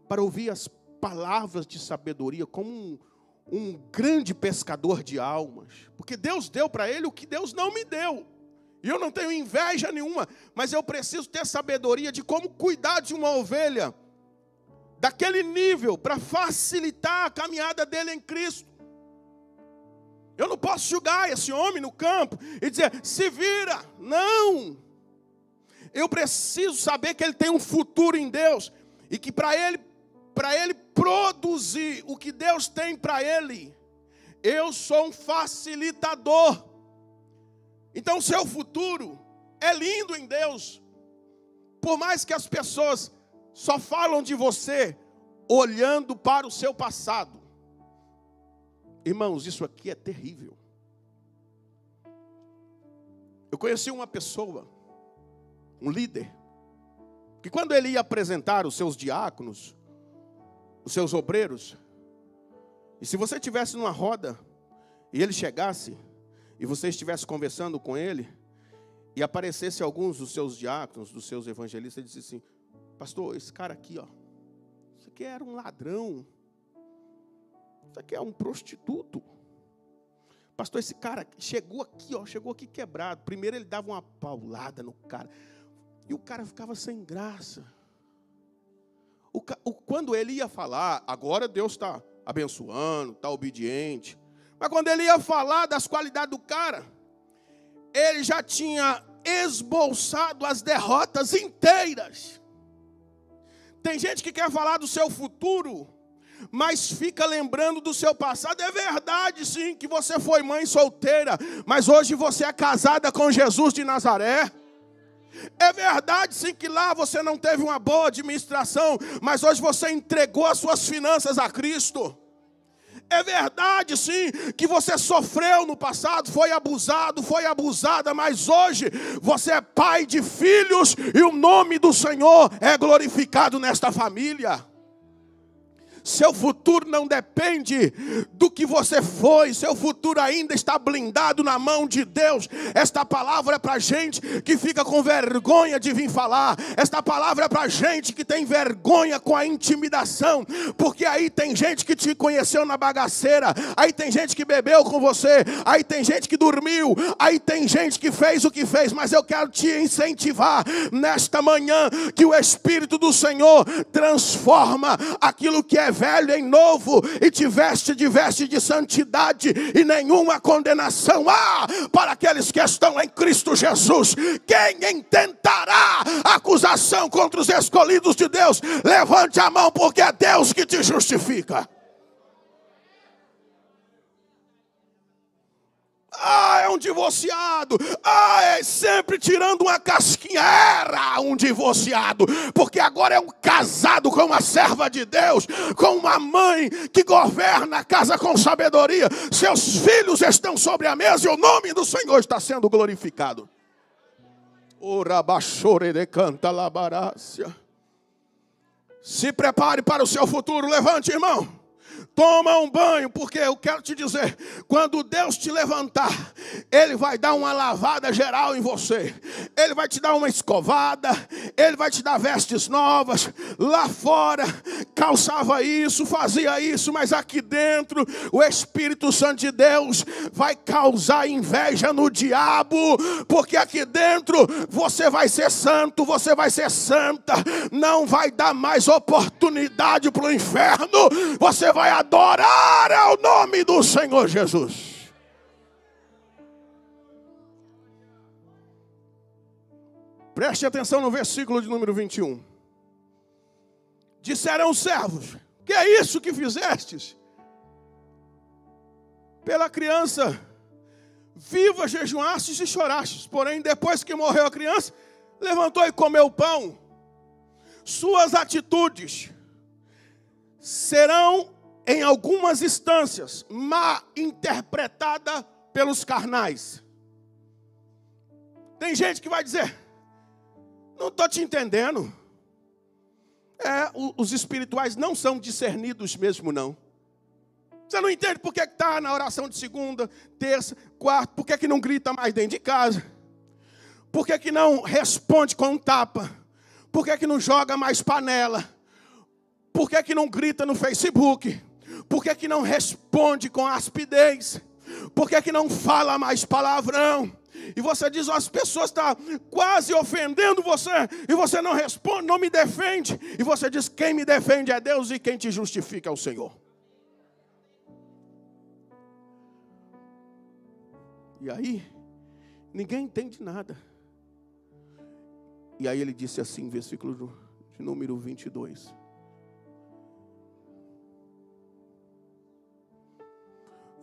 para ouvir as palavras de sabedoria como um grande pescador de almas. Porque Deus deu para ele o que Deus não me deu. E eu não tenho inveja nenhuma, mas eu preciso ter sabedoria de como cuidar de uma ovelha daquele nível para facilitar a caminhada dele em Cristo. Eu não posso julgar esse homem no campo e dizer, se vira. Não. Eu preciso saber que ele tem um futuro em Deus e que para ele produzir o que Deus tem para ele, eu sou um facilitador. Então, seu futuro é lindo em Deus. por mais que as pessoas só falam de você olhando para o seu passado. Irmãos, isso aqui é terrível. Eu conheci uma pessoa, um líder, que quando ele ia apresentar os seus diáconos, os seus obreiros, e se você estivesse numa roda, e ele chegasse, e você estivesse conversando com ele, e aparecesse alguns dos seus diáconos, dos seus evangelistas, ele disse assim: pastor, esse cara aqui, ó, isso aqui era um ladrão, isso aqui é um prostituto. Pastor, esse cara chegou aqui, ó, chegou aqui quebrado. Primeiro ele dava uma paulada no cara, e o cara ficava sem graça. Quando ele ia falar, agora Deus está abençoando, está obediente. Mas quando ele ia falar das qualidades do cara, ele já tinha esboçado as derrotas inteiras. Tem gente que quer falar do seu futuro, mas fica lembrando do seu passado. É verdade, sim, que você foi mãe solteira, mas hoje você é casada com Jesus de Nazaré. É verdade, sim, que lá você não teve uma boa administração, mas hoje você entregou as suas finanças a Cristo. É verdade, sim, que você sofreu no passado, foi abusado, foi abusada, mas hoje você é pai de filhos e o nome do Senhor é glorificado nesta família. Seu futuro não depende do que você foi. Seu futuro ainda está blindado na mão de Deus. Esta palavra é para gente que fica com vergonha de vir falar. Esta palavra é para gente que tem vergonha com a intimidação. Porque aí tem gente que te conheceu na bagaceira. Aí tem gente que bebeu com você. Aí tem gente que dormiu. Aí tem gente que fez o que fez. Mas eu quero te incentivar nesta manhã que o Espírito do Senhor transforma aquilo que é velho em novo e te veste de santidade e nenhuma condenação há para aqueles que estão em Cristo Jesus. Quem intentará acusação contra os escolhidos de Deus? Levante a mão, porque é Deus que te justifica. Ah, é um divorciado. Ah, é sempre tirando uma casquinha. Era um divorciado, porque agora é um casado com uma serva de Deus, com uma mãe que governa a casa com sabedoria. Seus filhos estão sobre a mesa e o nome do Senhor está sendo glorificado. Se prepare para o seu futuro. Levante, irmão. Toma um banho, porque eu quero te dizer, quando Deus te levantar, Ele vai dar uma lavada geral em você. Ele vai te dar uma escovada, Ele vai te dar vestes novas. Lá fora, calçava isso, fazia isso, mas aqui dentro, o Espírito Santo de Deus vai causar inveja no diabo, porque aqui dentro você vai ser santo, você vai ser santa, não vai dar mais oportunidade para o inferno, você vai adorar ao nome do Senhor Jesus. Preste atenção no versículo de número 21. Disseram os servos: que é isso que fizestes? Pela criança viva jejuastes e chorastes, porém depois que morreu a criança, levantou e comeu pão. Suas atitudes serão em algumas instâncias mal interpretada pelos carnais. Tem gente que vai dizer: não estou te entendendo. Os espirituais não são discernidos mesmo, não. Você não entende por que está na oração de segunda, terça, quarta, por que não grita mais dentro de casa, por que não responde com um tapa, por que não joga mais panela, por que não grita no Facebook, por que não responde com aspidez, por que não fala mais palavrão. E você diz: as pessoas estão quase ofendendo você, e você não responde, não me defende. E você diz: quem me defende é Deus e quem te justifica é o Senhor. E aí, ninguém entende nada. E aí ele disse assim, versículo de número 22.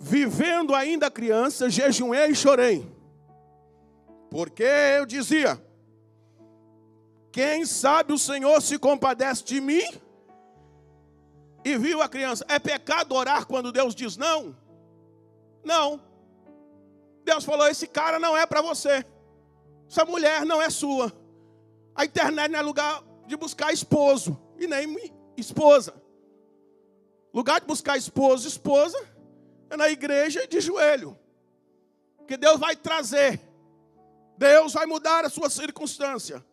Vivendo ainda criança, jejuei e chorei. Porque eu dizia: Quem sabe o Senhor se compadece de mim? E viu a criança. É pecado orar quando Deus diz não? Não. Deus falou, esse cara não é para você. Essa mulher não é sua. A internet não é lugar de buscar esposo. E nem esposa. Lugar de buscar esposo, esposa, é na igreja e de joelho. Porque Deus vai trazer. Deus vai mudar a sua circunstância.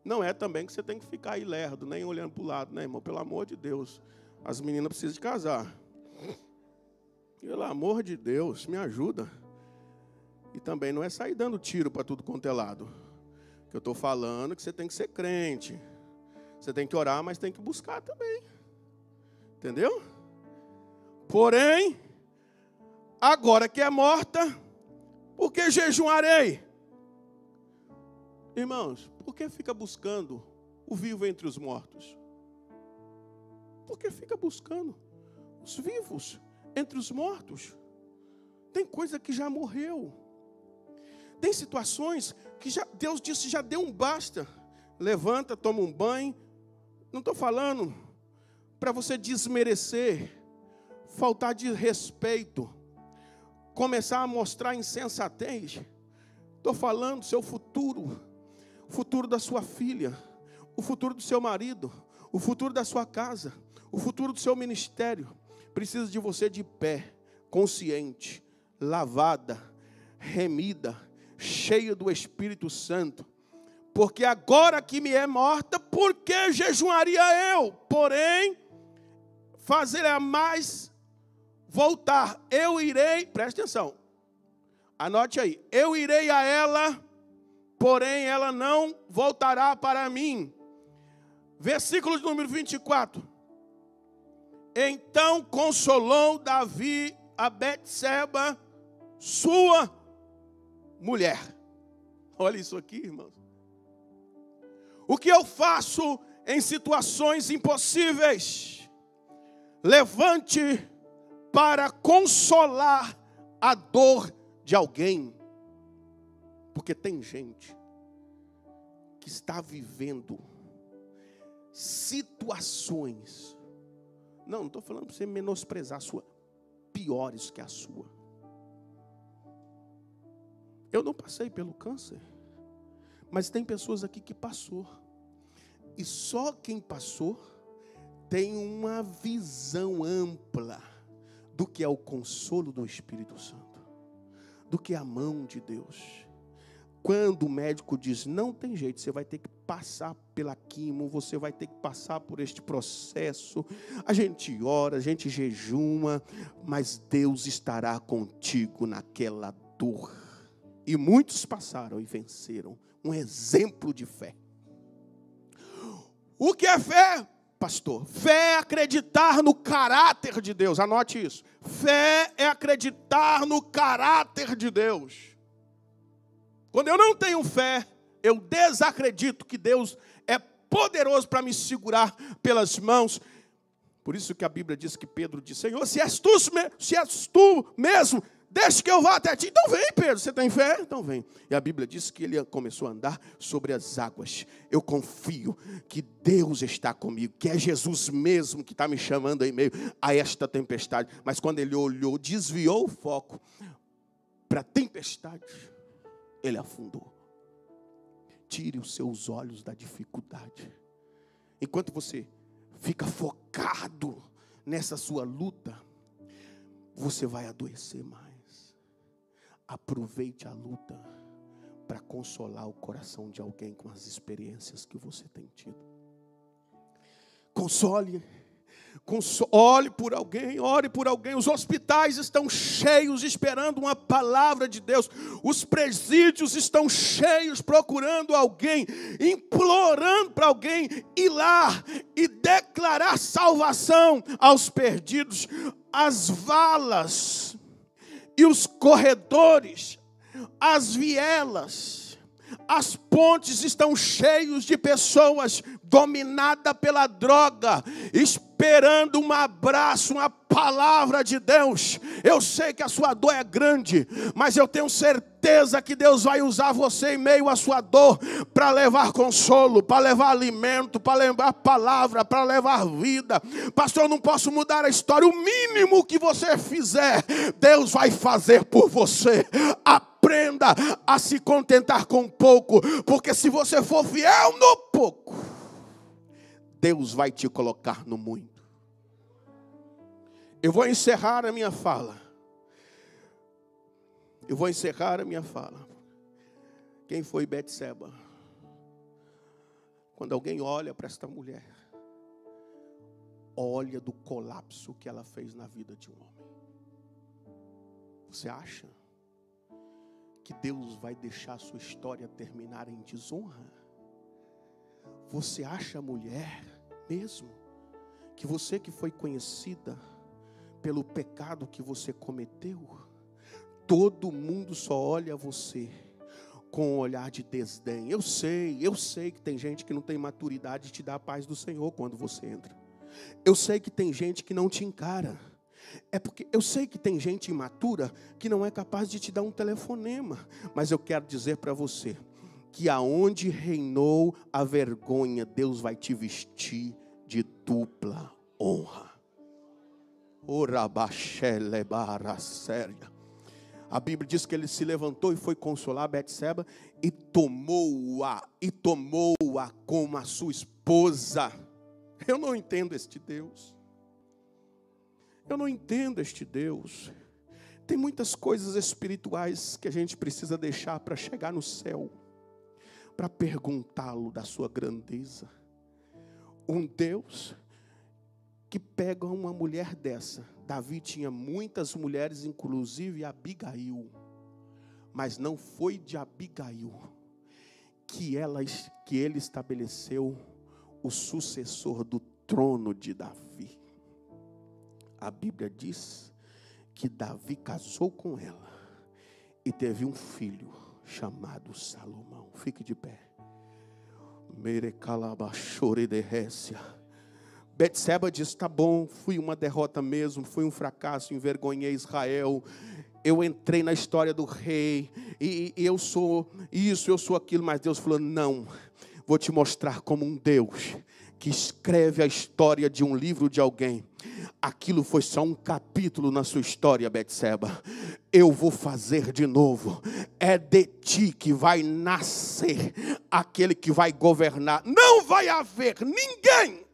Não é também que você tem que ficar aí lerdo, nem olhando para o lado, né, irmão? Pelo amor de Deus. As meninas precisam de casar. Pelo amor de Deus, me ajuda. E também não é sair dando tiro para tudo quanto é lado. Que eu estou falando que você tem que ser crente. Você tem que orar, mas tem que buscar também. Entendeu? Porém, agora que é morta, por que jejuarei? Irmãos, por que fica buscando o vivo entre os mortos? Por que fica buscando os vivos entre os mortos? Tem coisa que já morreu. Tem situações que Deus disse, já deu um basta. Levanta, toma um banho. Não estou falando para você desmerecer, faltar de respeito, começar a mostrar insensatez. Estou falando do seu futuro, o futuro da sua filha, o futuro do seu marido, o futuro da sua casa, o futuro do seu ministério. Precisa de você de pé, consciente, lavada, remida, cheia do Espírito Santo. Porque agora que me é morta, por que jejuaria eu? Porém, fazer mais voltar. Eu irei, presta atenção, anote aí. Eu irei a ela, porém ela não voltará para mim. Versículo de número 24. Então consolou Davi a Betseba, sua mulher. Olha isso aqui, irmãos. O que eu faço em situações impossíveis? Levante para consolar a dor de alguém. Porque tem gente que está vivendo situações. Não estou falando para você menosprezar a sua, piores que a sua. Eu não passei pelo câncer, mas tem pessoas aqui que passou. E só quem passou tem uma visão ampla do que é o consolo do Espírito Santo, do que é a mão de Deus. Quando o médico diz, não tem jeito, você vai ter que passar pela quimo, você vai ter que passar por este processo. A gente ora, a gente jejuma, mas Deus estará contigo naquela dor. E muitos passaram e venceram. Um exemplo de fé. O que é fé, pastor? Fé é acreditar no caráter de Deus. Anote isso. Fé é acreditar no caráter de Deus. Quando eu não tenho fé, eu desacredito que Deus é poderoso para me segurar pelas mãos. Por isso que a Bíblia diz que Pedro disse, Senhor, se és tu mesmo, deixa que eu vá até ti. Então vem, Pedro, você tem fé? Então vem. E a Bíblia diz que ele começou a andar sobre as águas. Eu confio que Deus está comigo, que é Jesus mesmo que está me chamando em meio a esta tempestade. Mas quando ele olhou, desviou o foco para a tempestade, ele afundou. Tire os seus olhos da dificuldade. Enquanto você fica focado nessa sua luta, você vai adoecer mais. Aproveite a luta para consolar o coração de alguém com as experiências que você tem tido. Console. Ore por alguém, ore por alguém. Os hospitais estão cheios esperando uma palavra de Deus. Os presídios estão cheios procurando alguém, implorando para alguém ir lá e declarar salvação aos perdidos. As valas e os corredores, as vielas, as pontes estão cheios de pessoas dominada pela droga, esperando um abraço, uma palavra de Deus. Eu sei que a sua dor é grande, mas eu tenho certeza que Deus vai usar você em meio à sua dor para levar consolo, para levar alimento, para levar palavra, para levar vida. Pastor, eu não posso mudar a história. O mínimo que você fizer, Deus vai fazer por você. Aprenda a se contentar com pouco, porque se você for fiel no pouco, Deus vai te colocar no muito. Eu vou encerrar a minha fala. Quem foi Betseba? Quando alguém olha para esta mulher, olha do colapso que ela fez na vida de um homem. Você acha que Deus vai deixar a sua história terminar em desonra? Você acha, mulher, mesmo, que você que foi conhecida pelo pecado que você cometeu, todo mundo só olha você com um olhar de desdém? Eu sei que tem gente que não tem maturidade de te dar a paz do Senhor quando você entra. Eu sei que tem gente que não te encara. É porque eu sei que tem gente imatura que não é capaz de te dar um telefonema. Mas eu quero dizer para você que aonde reinou a vergonha, Deus vai te vestir de dupla honra. A Bíblia diz que ele se levantou e foi consolar Betseba e tomou-a como a sua esposa. Eu não entendo este Deus. Tem muitas coisas espirituais que a gente precisa deixar para chegar no céu, para perguntá-lo da sua grandeza. Um Deus que pega uma mulher dessa. Davi tinha muitas mulheres, inclusive Abigail. Mas não foi de Abigail que ele estabeleceu o sucessor do trono de Davi. A Bíblia diz que Davi casou com ela e teve um filho chamado Salomão. Fique de pé. Betseba diz: tá bom, fui uma derrota mesmo, fui um fracasso, envergonhei Israel. Eu entrei na história do rei e eu sou isso, eu sou aquilo. Mas Deus falou: não, vou te mostrar como um Deus que escreve a história de um livro de alguém. Aquilo foi só um capítulo na sua história, Betseba. Eu vou fazer de novo. É de ti que vai nascer aquele que vai governar. Não vai haver ninguém,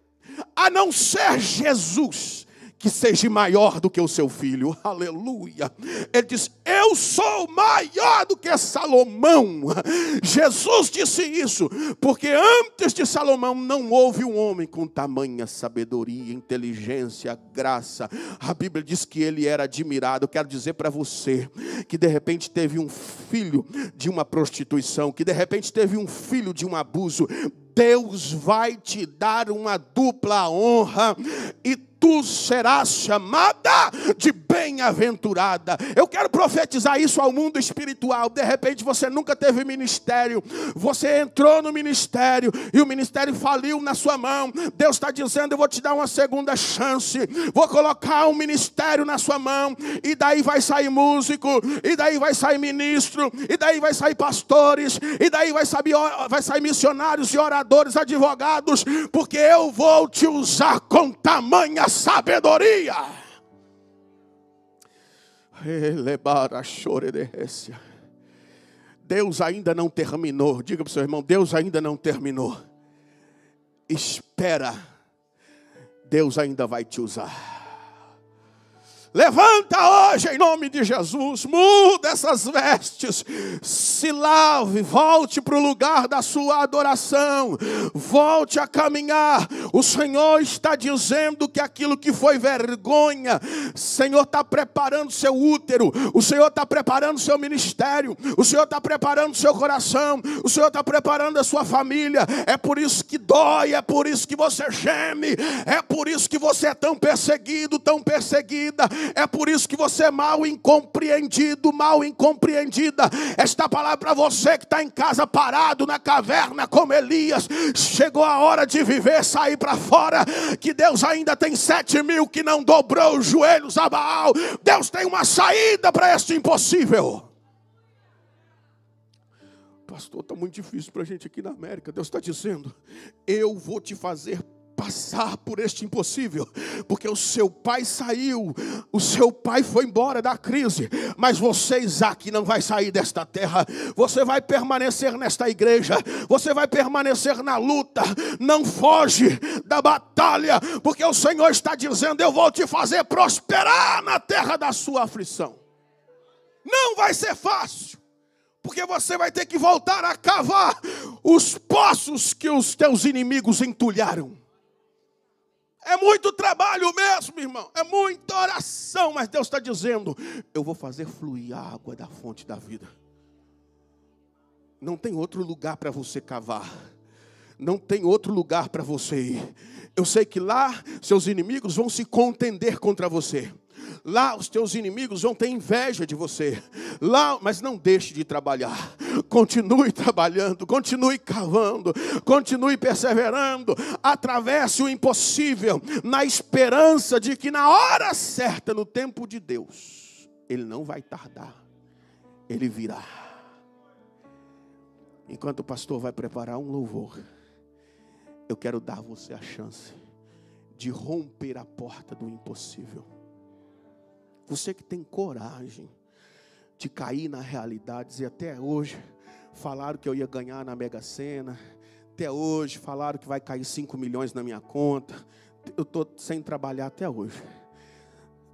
a não ser Jesus, que seja maior do que o seu filho. Aleluia. Ele diz: eu sou maior do que Salomão. Jesus disse isso porque antes de Salomão não houve um homem com tamanha sabedoria, inteligência, graça. A Bíblia diz que ele era admirado. Eu quero dizer para você que de repente teve um filho de uma prostituição, que de repente teve um filho de um abuso. Deus vai te dar uma dupla honra e tu serás chamada de bem-aventurada. Eu quero profetizar isso ao mundo espiritual. De repente você nunca teve ministério, você entrou no ministério e o ministério faliu na sua mão. Deus está dizendo: eu vou te dar uma segunda chance, vou colocar um ministério na sua mão, e daí vai sair músico, e daí vai sair ministro, e daí vai sair pastores, e daí vai sair missionários e oradores, advogados, porque eu vou te usar com tamanha sabedoria. Deus ainda não terminou. Diga para o seu irmão: Deus ainda não terminou. Espera, Deus ainda vai te usar. Levanta hoje em nome de Jesus, muda essas vestes, se lave, volte para o lugar da sua adoração, volte a caminhar. O Senhor está dizendo que aquilo que foi vergonha, o Senhor está preparando seu útero, o Senhor está preparando seu ministério, o Senhor está preparando seu coração, o Senhor está preparando a sua família. É por isso que dói, é por isso que você geme, é por isso que você é tão perseguido, tão perseguida. É por isso que você é mal incompreendido, mal incompreendida. Esta palavra para você que está em casa parado na caverna como Elias. Chegou a hora de viver, sair para fora. Que Deus ainda tem 7.000 que não dobrou os joelhos a Baal. Deus tem uma saída para este impossível. Pastor, está muito difícil para a gente aqui na América. Deus está dizendo: eu vou te fazer passar por este impossível, porque o seu pai saiu, o seu pai foi embora da crise, mas você, Isaac, não vai sair desta terra. Você vai permanecer nesta igreja, você vai permanecer na luta. Não foge da batalha, porque o Senhor está dizendo: eu vou te fazer prosperar na terra da sua aflição. Não vai ser fácil, porque você vai ter que voltar a cavar os poços que os teus inimigos entulharam. É muito trabalho mesmo, irmão. É muita oração. Mas Deus está dizendo: eu vou fazer fluir a água da fonte da vida. Não tem outro lugar para você cavar. Não tem outro lugar para você ir. Eu sei que lá seus inimigos vão se contender contra você. Lá os teus inimigos vão ter inveja de você. Lá, mas não deixe de trabalhar. Continue trabalhando, continue cavando, continue perseverando. Atravesse o impossível na esperança de que na hora certa, no tempo de Deus, Ele não vai tardar. Ele virá. Enquanto o pastor vai preparar um louvor, eu quero dar a você a chance de romper a porta do impossível. Você que tem coragem de cair na realidade, dizer: até hoje falaram que eu ia ganhar na Mega Sena, até hoje falaram que vai cair 5 milhões na minha conta, eu estou sem trabalhar até hoje.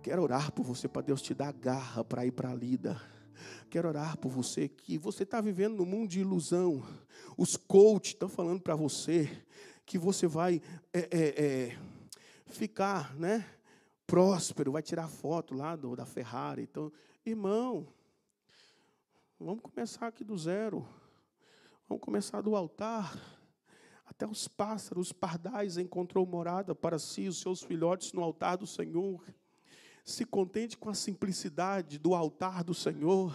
Quero orar por você, para Deus te dar garra para ir para a lida. Quero orar por você, que você está vivendo num mundo de ilusão. Os coaches estão falando para você que você vai ficar, né, próspero, vai tirar foto lá da Ferrari. Então, irmão, vamos começar aqui do zero. Vamos começar do altar. Até os pássaros, os pardais encontrou morada para si, os seus filhotes no altar do Senhor. Se contente com a simplicidade do altar do Senhor.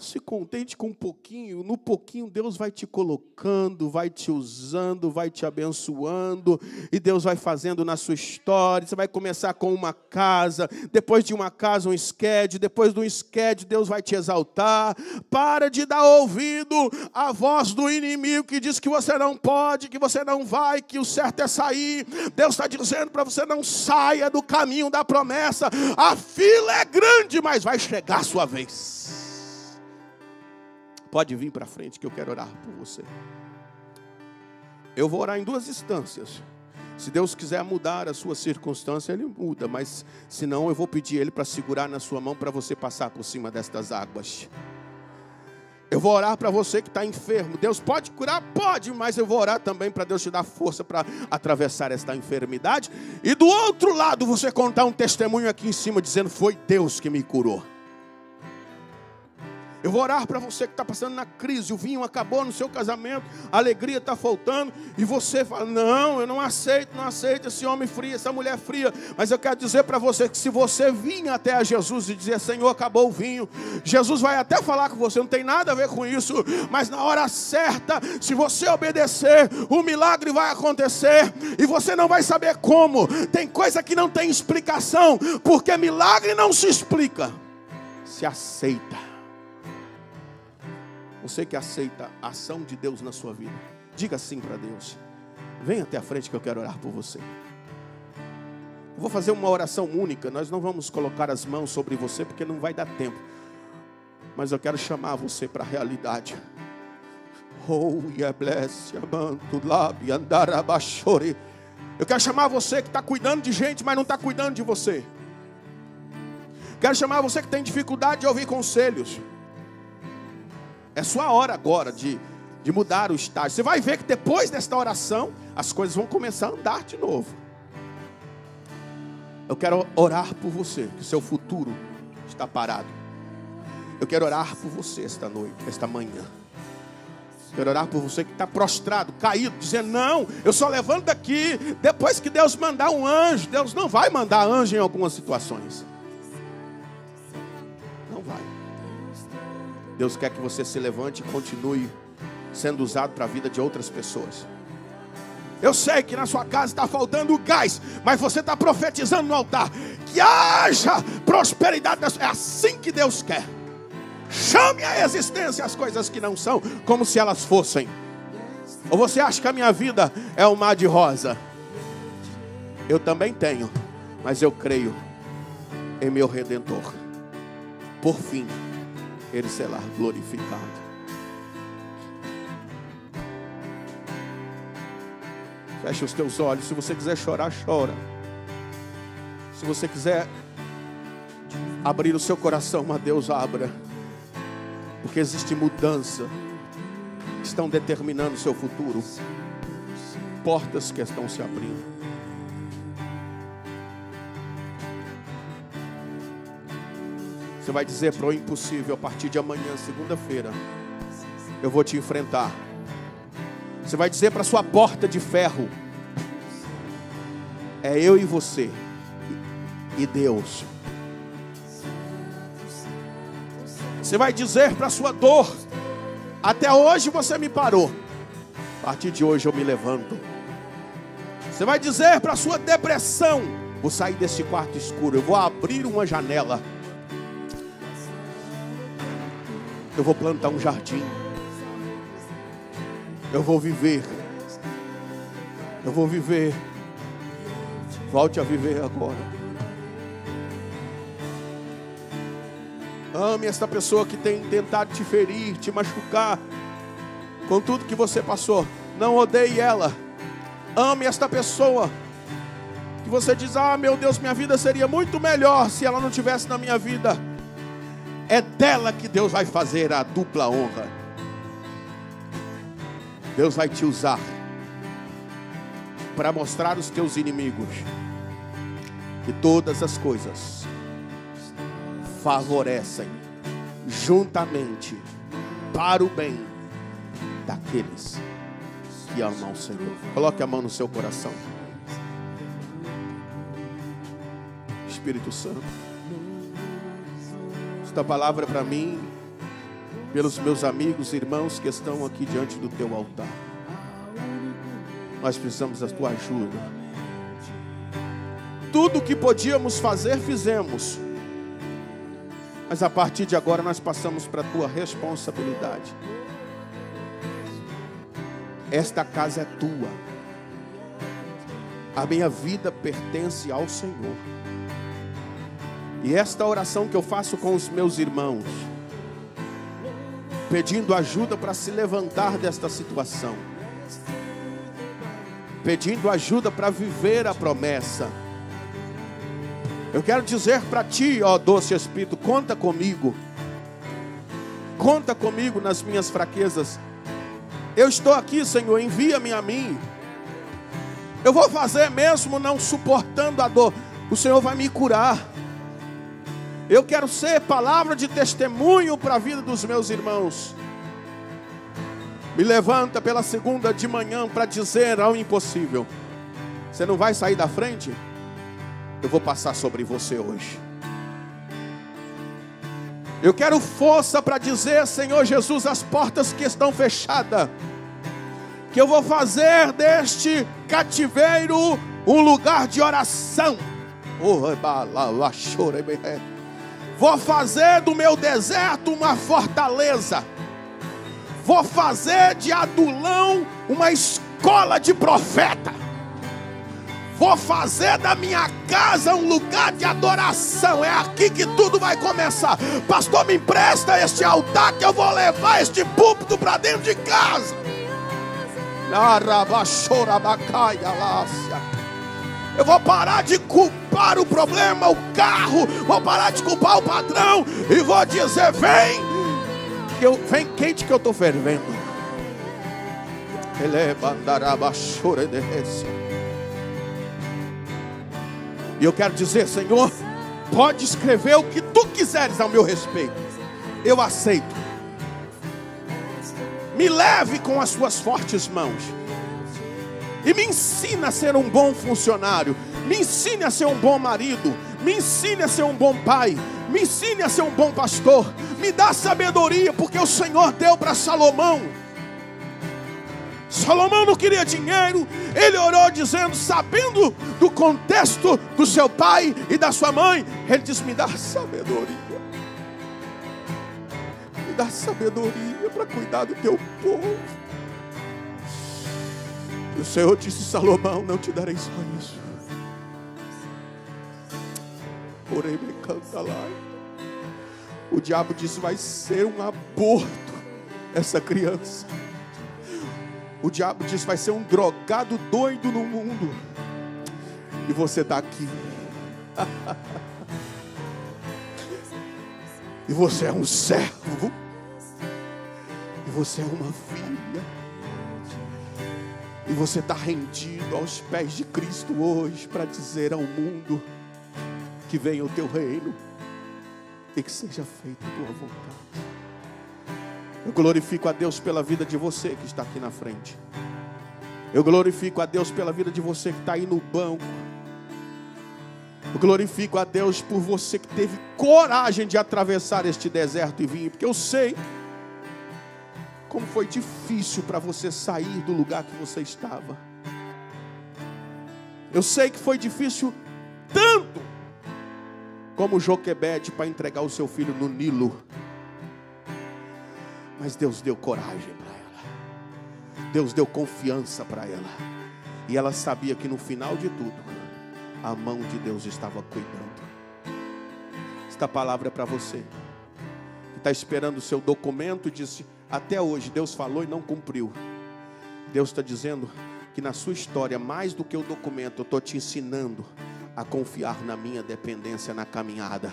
Se contente com um pouquinho. No pouquinho Deus vai te colocando, vai te usando, vai te abençoando. E Deus vai fazendo na sua história. Você vai começar com uma casa. Depois de uma casa, um esquete. Depois de um esquete, Deus vai te exaltar. Para de dar ouvido à voz do inimigo que diz que você não pode, que você não vai, que o certo é sair. Deus está dizendo para você: não saia do caminho da promessa. A fila é grande, mas vai chegar a sua vez. Pode vir para frente que eu quero orar por você. Eu vou orar em 2 instâncias. Se Deus quiser mudar a sua circunstância, Ele muda. Mas se não, eu vou pedir Ele para segurar na sua mão para você passar por cima destas águas. Eu vou orar para você que está enfermo. Deus pode curar? Pode. Mas eu vou orar também para Deus te dar força para atravessar esta enfermidade. E do outro lado você contar um testemunho aqui em cima dizendo: foi Deus que me curou. Eu vou orar para você que está passando na crise, o vinho acabou no seu casamento, a alegria está faltando, e você fala: não, eu não aceito esse homem frio, essa mulher fria. Mas eu quero dizer para você que se você vir até a Jesus e dizer: Senhor, acabou o vinho, Jesus vai até falar com você, não tem nada a ver com isso, mas na hora certa, se você obedecer, o milagre vai acontecer, e você não vai saber como. Tem coisa que não tem explicação, porque milagre não se explica, se aceita. Você que aceita a ação de Deus na sua vida, diga sim para Deus. Vem até a frente que eu quero orar por você. Eu vou fazer uma oração única. Nós não vamos colocar as mãos sobre você, porque não vai dar tempo. Mas eu quero chamar você para a realidade. Eu quero chamar você que está cuidando de gente, mas não está cuidando de você. Quero chamar você que tem dificuldade de ouvir conselhos. É sua hora agora de mudar o estágio. Você vai ver que depois desta oração, as coisas vão começar a andar de novo. Eu quero orar por você, que o seu futuro está parado. Eu quero orar por você esta noite, esta manhã. Quero orar por você que está prostrado, caído, dizendo: não, eu só levanto daqui depois que Deus mandar um anjo. Deus não vai mandar anjo em algumas situações. Deus quer que você se levante e continue sendo usado para a vida de outras pessoas. Eu sei que na sua casa está faltando gás, mas você está profetizando no altar que haja prosperidade. É assim que Deus quer. Chame à existência as coisas que não são como se elas fossem. Ou você acha que a minha vida é um mar de rosa? Eu também tenho, mas eu creio em meu Redentor. Por fim, Ele será glorificado. Feche os teus olhos. Se você quiser chorar, chora. Se você quiser abrir o seu coração a Deus, abra. Porque existe mudança que estão determinando o seu futuro. Portas que estão se abrindo. Você vai dizer para o impossível: a partir de amanhã, segunda-feira, eu vou te enfrentar. Você vai dizer para sua porta de ferro: é eu e você e Deus. Você vai dizer para sua dor: até hoje você me parou, a partir de hoje eu me levanto. Você vai dizer para sua depressão: vou sair desse quarto escuro, eu vou abrir uma janela, eu vou plantar um jardim. Eu vou viver. Eu vou viver. Volte a viver agora. Ame esta pessoa que tem tentado te ferir, te machucar, com tudo que você passou. Não odeie ela. Ame esta pessoa que você diz: ah, meu Deus, minha vida seria muito melhor se ela não estivesse na minha vida. É dela que Deus vai fazer a dupla honra. Deus vai te usar para mostrar aos teus inimigos que todas as coisas favorecem juntamente para o bem daqueles que amam o Senhor. Coloque a mão no seu coração. Espírito Santo, esta palavra é para mim, pelos meus amigos e irmãos que estão aqui diante do teu altar. Nós precisamos da tua ajuda. Tudo o que podíamos fazer, fizemos. Mas a partir de agora nós passamos para a tua responsabilidade. Esta casa é tua. A minha vida pertence ao Senhor. E esta oração que eu faço com os meus irmãos, pedindo ajuda para se levantar desta situação, pedindo ajuda para viver a promessa. Eu quero dizer para ti, ó doce Espírito, conta comigo. Conta comigo nas minhas fraquezas. Eu estou aqui, Senhor, envia-me a mim. Eu vou fazer mesmo não suportando a dor. O Senhor vai me curar. Eu quero ser palavra de testemunho para a vida dos meus irmãos. Me levanta pela segunda de manhã para dizer ao impossível: você não vai sair da frente? Eu vou passar sobre você hoje. Eu quero força para dizer, Senhor Jesus, as portas que estão fechadas, que eu vou fazer deste cativeiro um lugar de oração. Vou fazer do meu deserto uma fortaleza. Vou fazer de Adulão uma escola de profeta. Vou fazer da minha casa um lugar de adoração. É aqui que tudo vai começar. Pastor, me empresta este altar que eu vou levar este púlpito para dentro de casa. Eu vou parar de culpar o problema, o carro. Vou parar de culpar o padrão. E vou dizer: vem quente que eu estou fervendo. E eu quero dizer: Senhor, pode escrever o que tu quiseres ao meu respeito. Eu aceito. Me leve com as suas fortes mãos. E me ensina a ser um bom funcionário. Me ensine a ser um bom marido. Me ensine a ser um bom pai. Me ensine a ser um bom pastor. me dá sabedoria, porque o Senhor deu para Salomão. Salomão não queria dinheiro, ele orou dizendo, sabendo do contexto do seu pai e da sua mãe, ele disse, me dá sabedoria. Me dá sabedoria para cuidar do teu povo. E o Senhor disse, Salomão, não te darei só isso. Porém, me canta lá. O diabo disse, vai ser um aborto essa criança. O diabo disse, vai ser um drogado doido no mundo. E você está aqui. E você é um servo. E você é uma filha. E você está rendido aos pés de Cristo hoje para dizer ao mundo que venha o teu reino e que seja feita a tua vontade. Eu glorifico a Deus pela vida de você que está aqui na frente. Eu glorifico a Deus pela vida de você que está aí no banco. Eu glorifico a Deus por você que teve coragem de atravessar este deserto e vir. Porque eu sei como foi difícil para você sair do lugar que você estava. Eu sei que foi difícil tanto como Joquebede para entregar o seu filho no Nilo. Mas Deus deu coragem para ela. Deus deu confiança para ela. E ela sabia que no final de tudo, a mão de Deus estava cuidando. Esta palavra é para você que está esperando o seu documento e disse, até hoje Deus falou e não cumpriu. Deus está dizendo que na sua história, mais do que o documento, eu estou te ensinando a confiar na minha dependência na caminhada.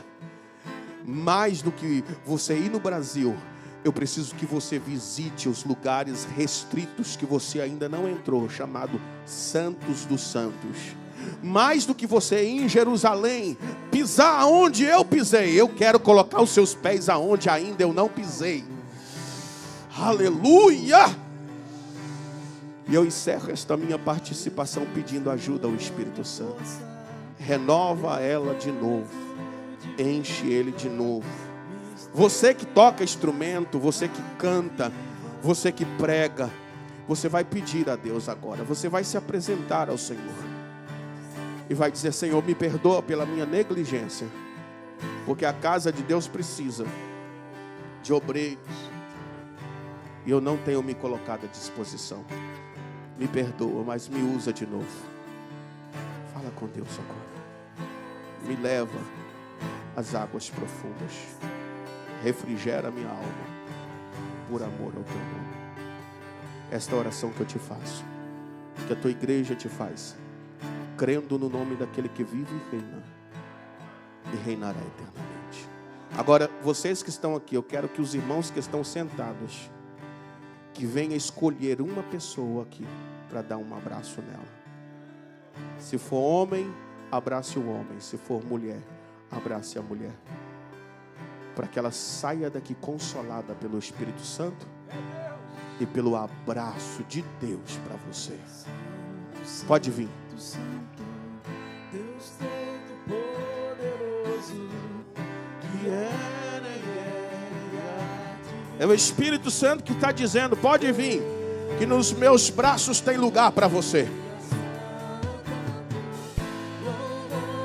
Mais do que você ir no Brasil, eu preciso que você visite os lugares restritos que você ainda não entrou, chamado Santos dos Santos. Mais do que você ir em Jerusalém, pisar aonde eu pisei, eu quero colocar os seus pés aonde ainda eu não pisei. Aleluia! E eu encerro esta minha participação pedindo ajuda ao Espírito Santo. Renova ela de novo, enche ele de novo. Você que toca instrumento, você que canta, você que prega, você vai pedir a Deus agora, você vai se apresentar ao Senhor e vai dizer, Senhor, me perdoa pela minha negligência, porque a casa de Deus precisa de obreiros e eu não tenho me colocado à disposição. Me perdoa, mas me usa de novo. Fala com Deus agora. Me leva às águas profundas. Refrigera minha alma, por amor ao teu nome. Esta oração que eu te faço, que a tua igreja te faz, crendo no nome daquele que vive e reina, e reinará eternamente. Agora, vocês que estão aqui, eu quero que os irmãos que estão sentados, que venham escolher uma pessoa aqui, para dar um abraço nela. Se for homem, abrace o homem. Se for mulher, abrace a mulher. Para que ela saia daqui consolada pelo Espírito Santo e pelo abraço de Deus para você. Pode vir. Deus Todo-Poderoso, é o Espírito Santo que está dizendo, pode vir, que nos meus braços tem lugar para você.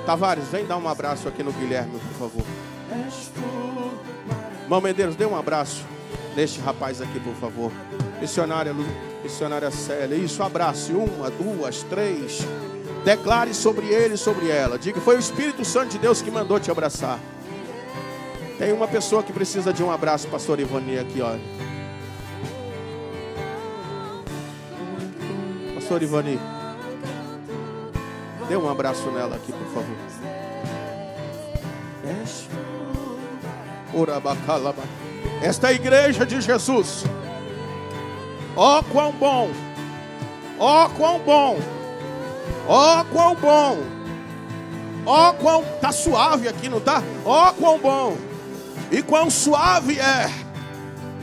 Tavares, vem dar um abraço aqui no Guilherme, por favor. Irmão Medeiros, dê um abraço neste rapaz aqui, por favor. Missionária Célia. Isso, abrace. 1, 2, 3. Declare sobre ele e sobre ela. Diga, foi o Espírito Santo de Deus que mandou te abraçar. Tem uma pessoa que precisa de um abraço, pastor Ivani, aqui, ó. Pastor Ivani, dê um abraço nela aqui, por favor. Esta é a igreja de Jesus. Ó quão bom, ó quão bom, ó quão bom, ó quão, tá suave aqui, não tá? Ó quão bom, e quão suave é.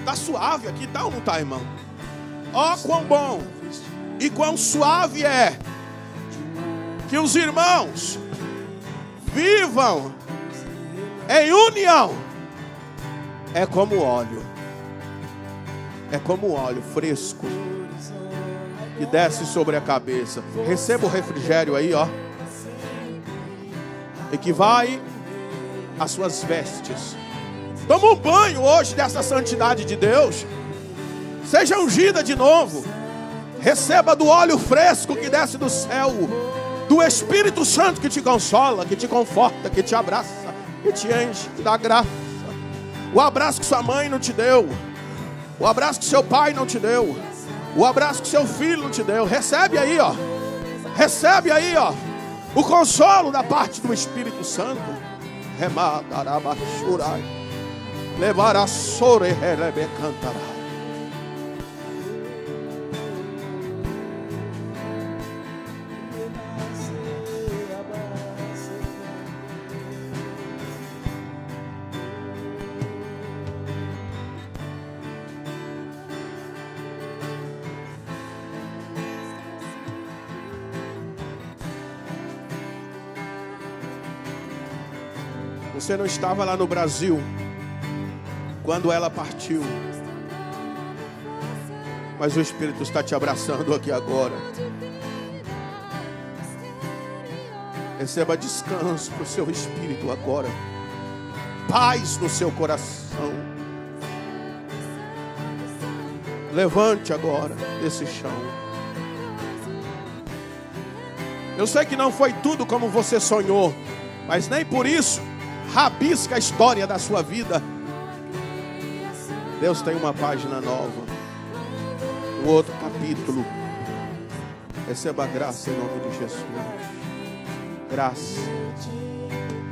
Tá suave aqui, tá ou não tá, irmão? Ó quão bom, e quão suave é que os irmãos vivam em união É como óleo. É como óleo fresco que desce sobre a cabeça. Receba o refrigério aí, ó. E que vai às suas vestes. Toma um banho hoje dessa santidade de Deus. Seja ungida de novo. Receba do óleo fresco que desce do céu. Do Espírito Santo que te consola, que te conforta, que te abraça, que te enche, que dá graça. O abraço que sua mãe não te deu. O abraço que seu pai não te deu. O abraço que seu filho não te deu. Recebe aí, ó. Recebe aí, ó. O consolo da parte do Espírito Santo. Remadarabashurai. Levarasore relebe cantará. Você não estava lá no Brasil quando ela partiu, mas o Espírito está te abraçando aqui agora. Receba descanso para o seu espírito agora, paz no seu coração. Levante agora desse chão. Eu sei que não foi tudo como você sonhou, mas nem por isso rabisca a história da sua vida. Deus tem uma página nova, um outro capítulo. Receba a graça em nome de Jesus. Graça,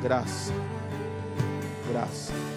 graça, graça.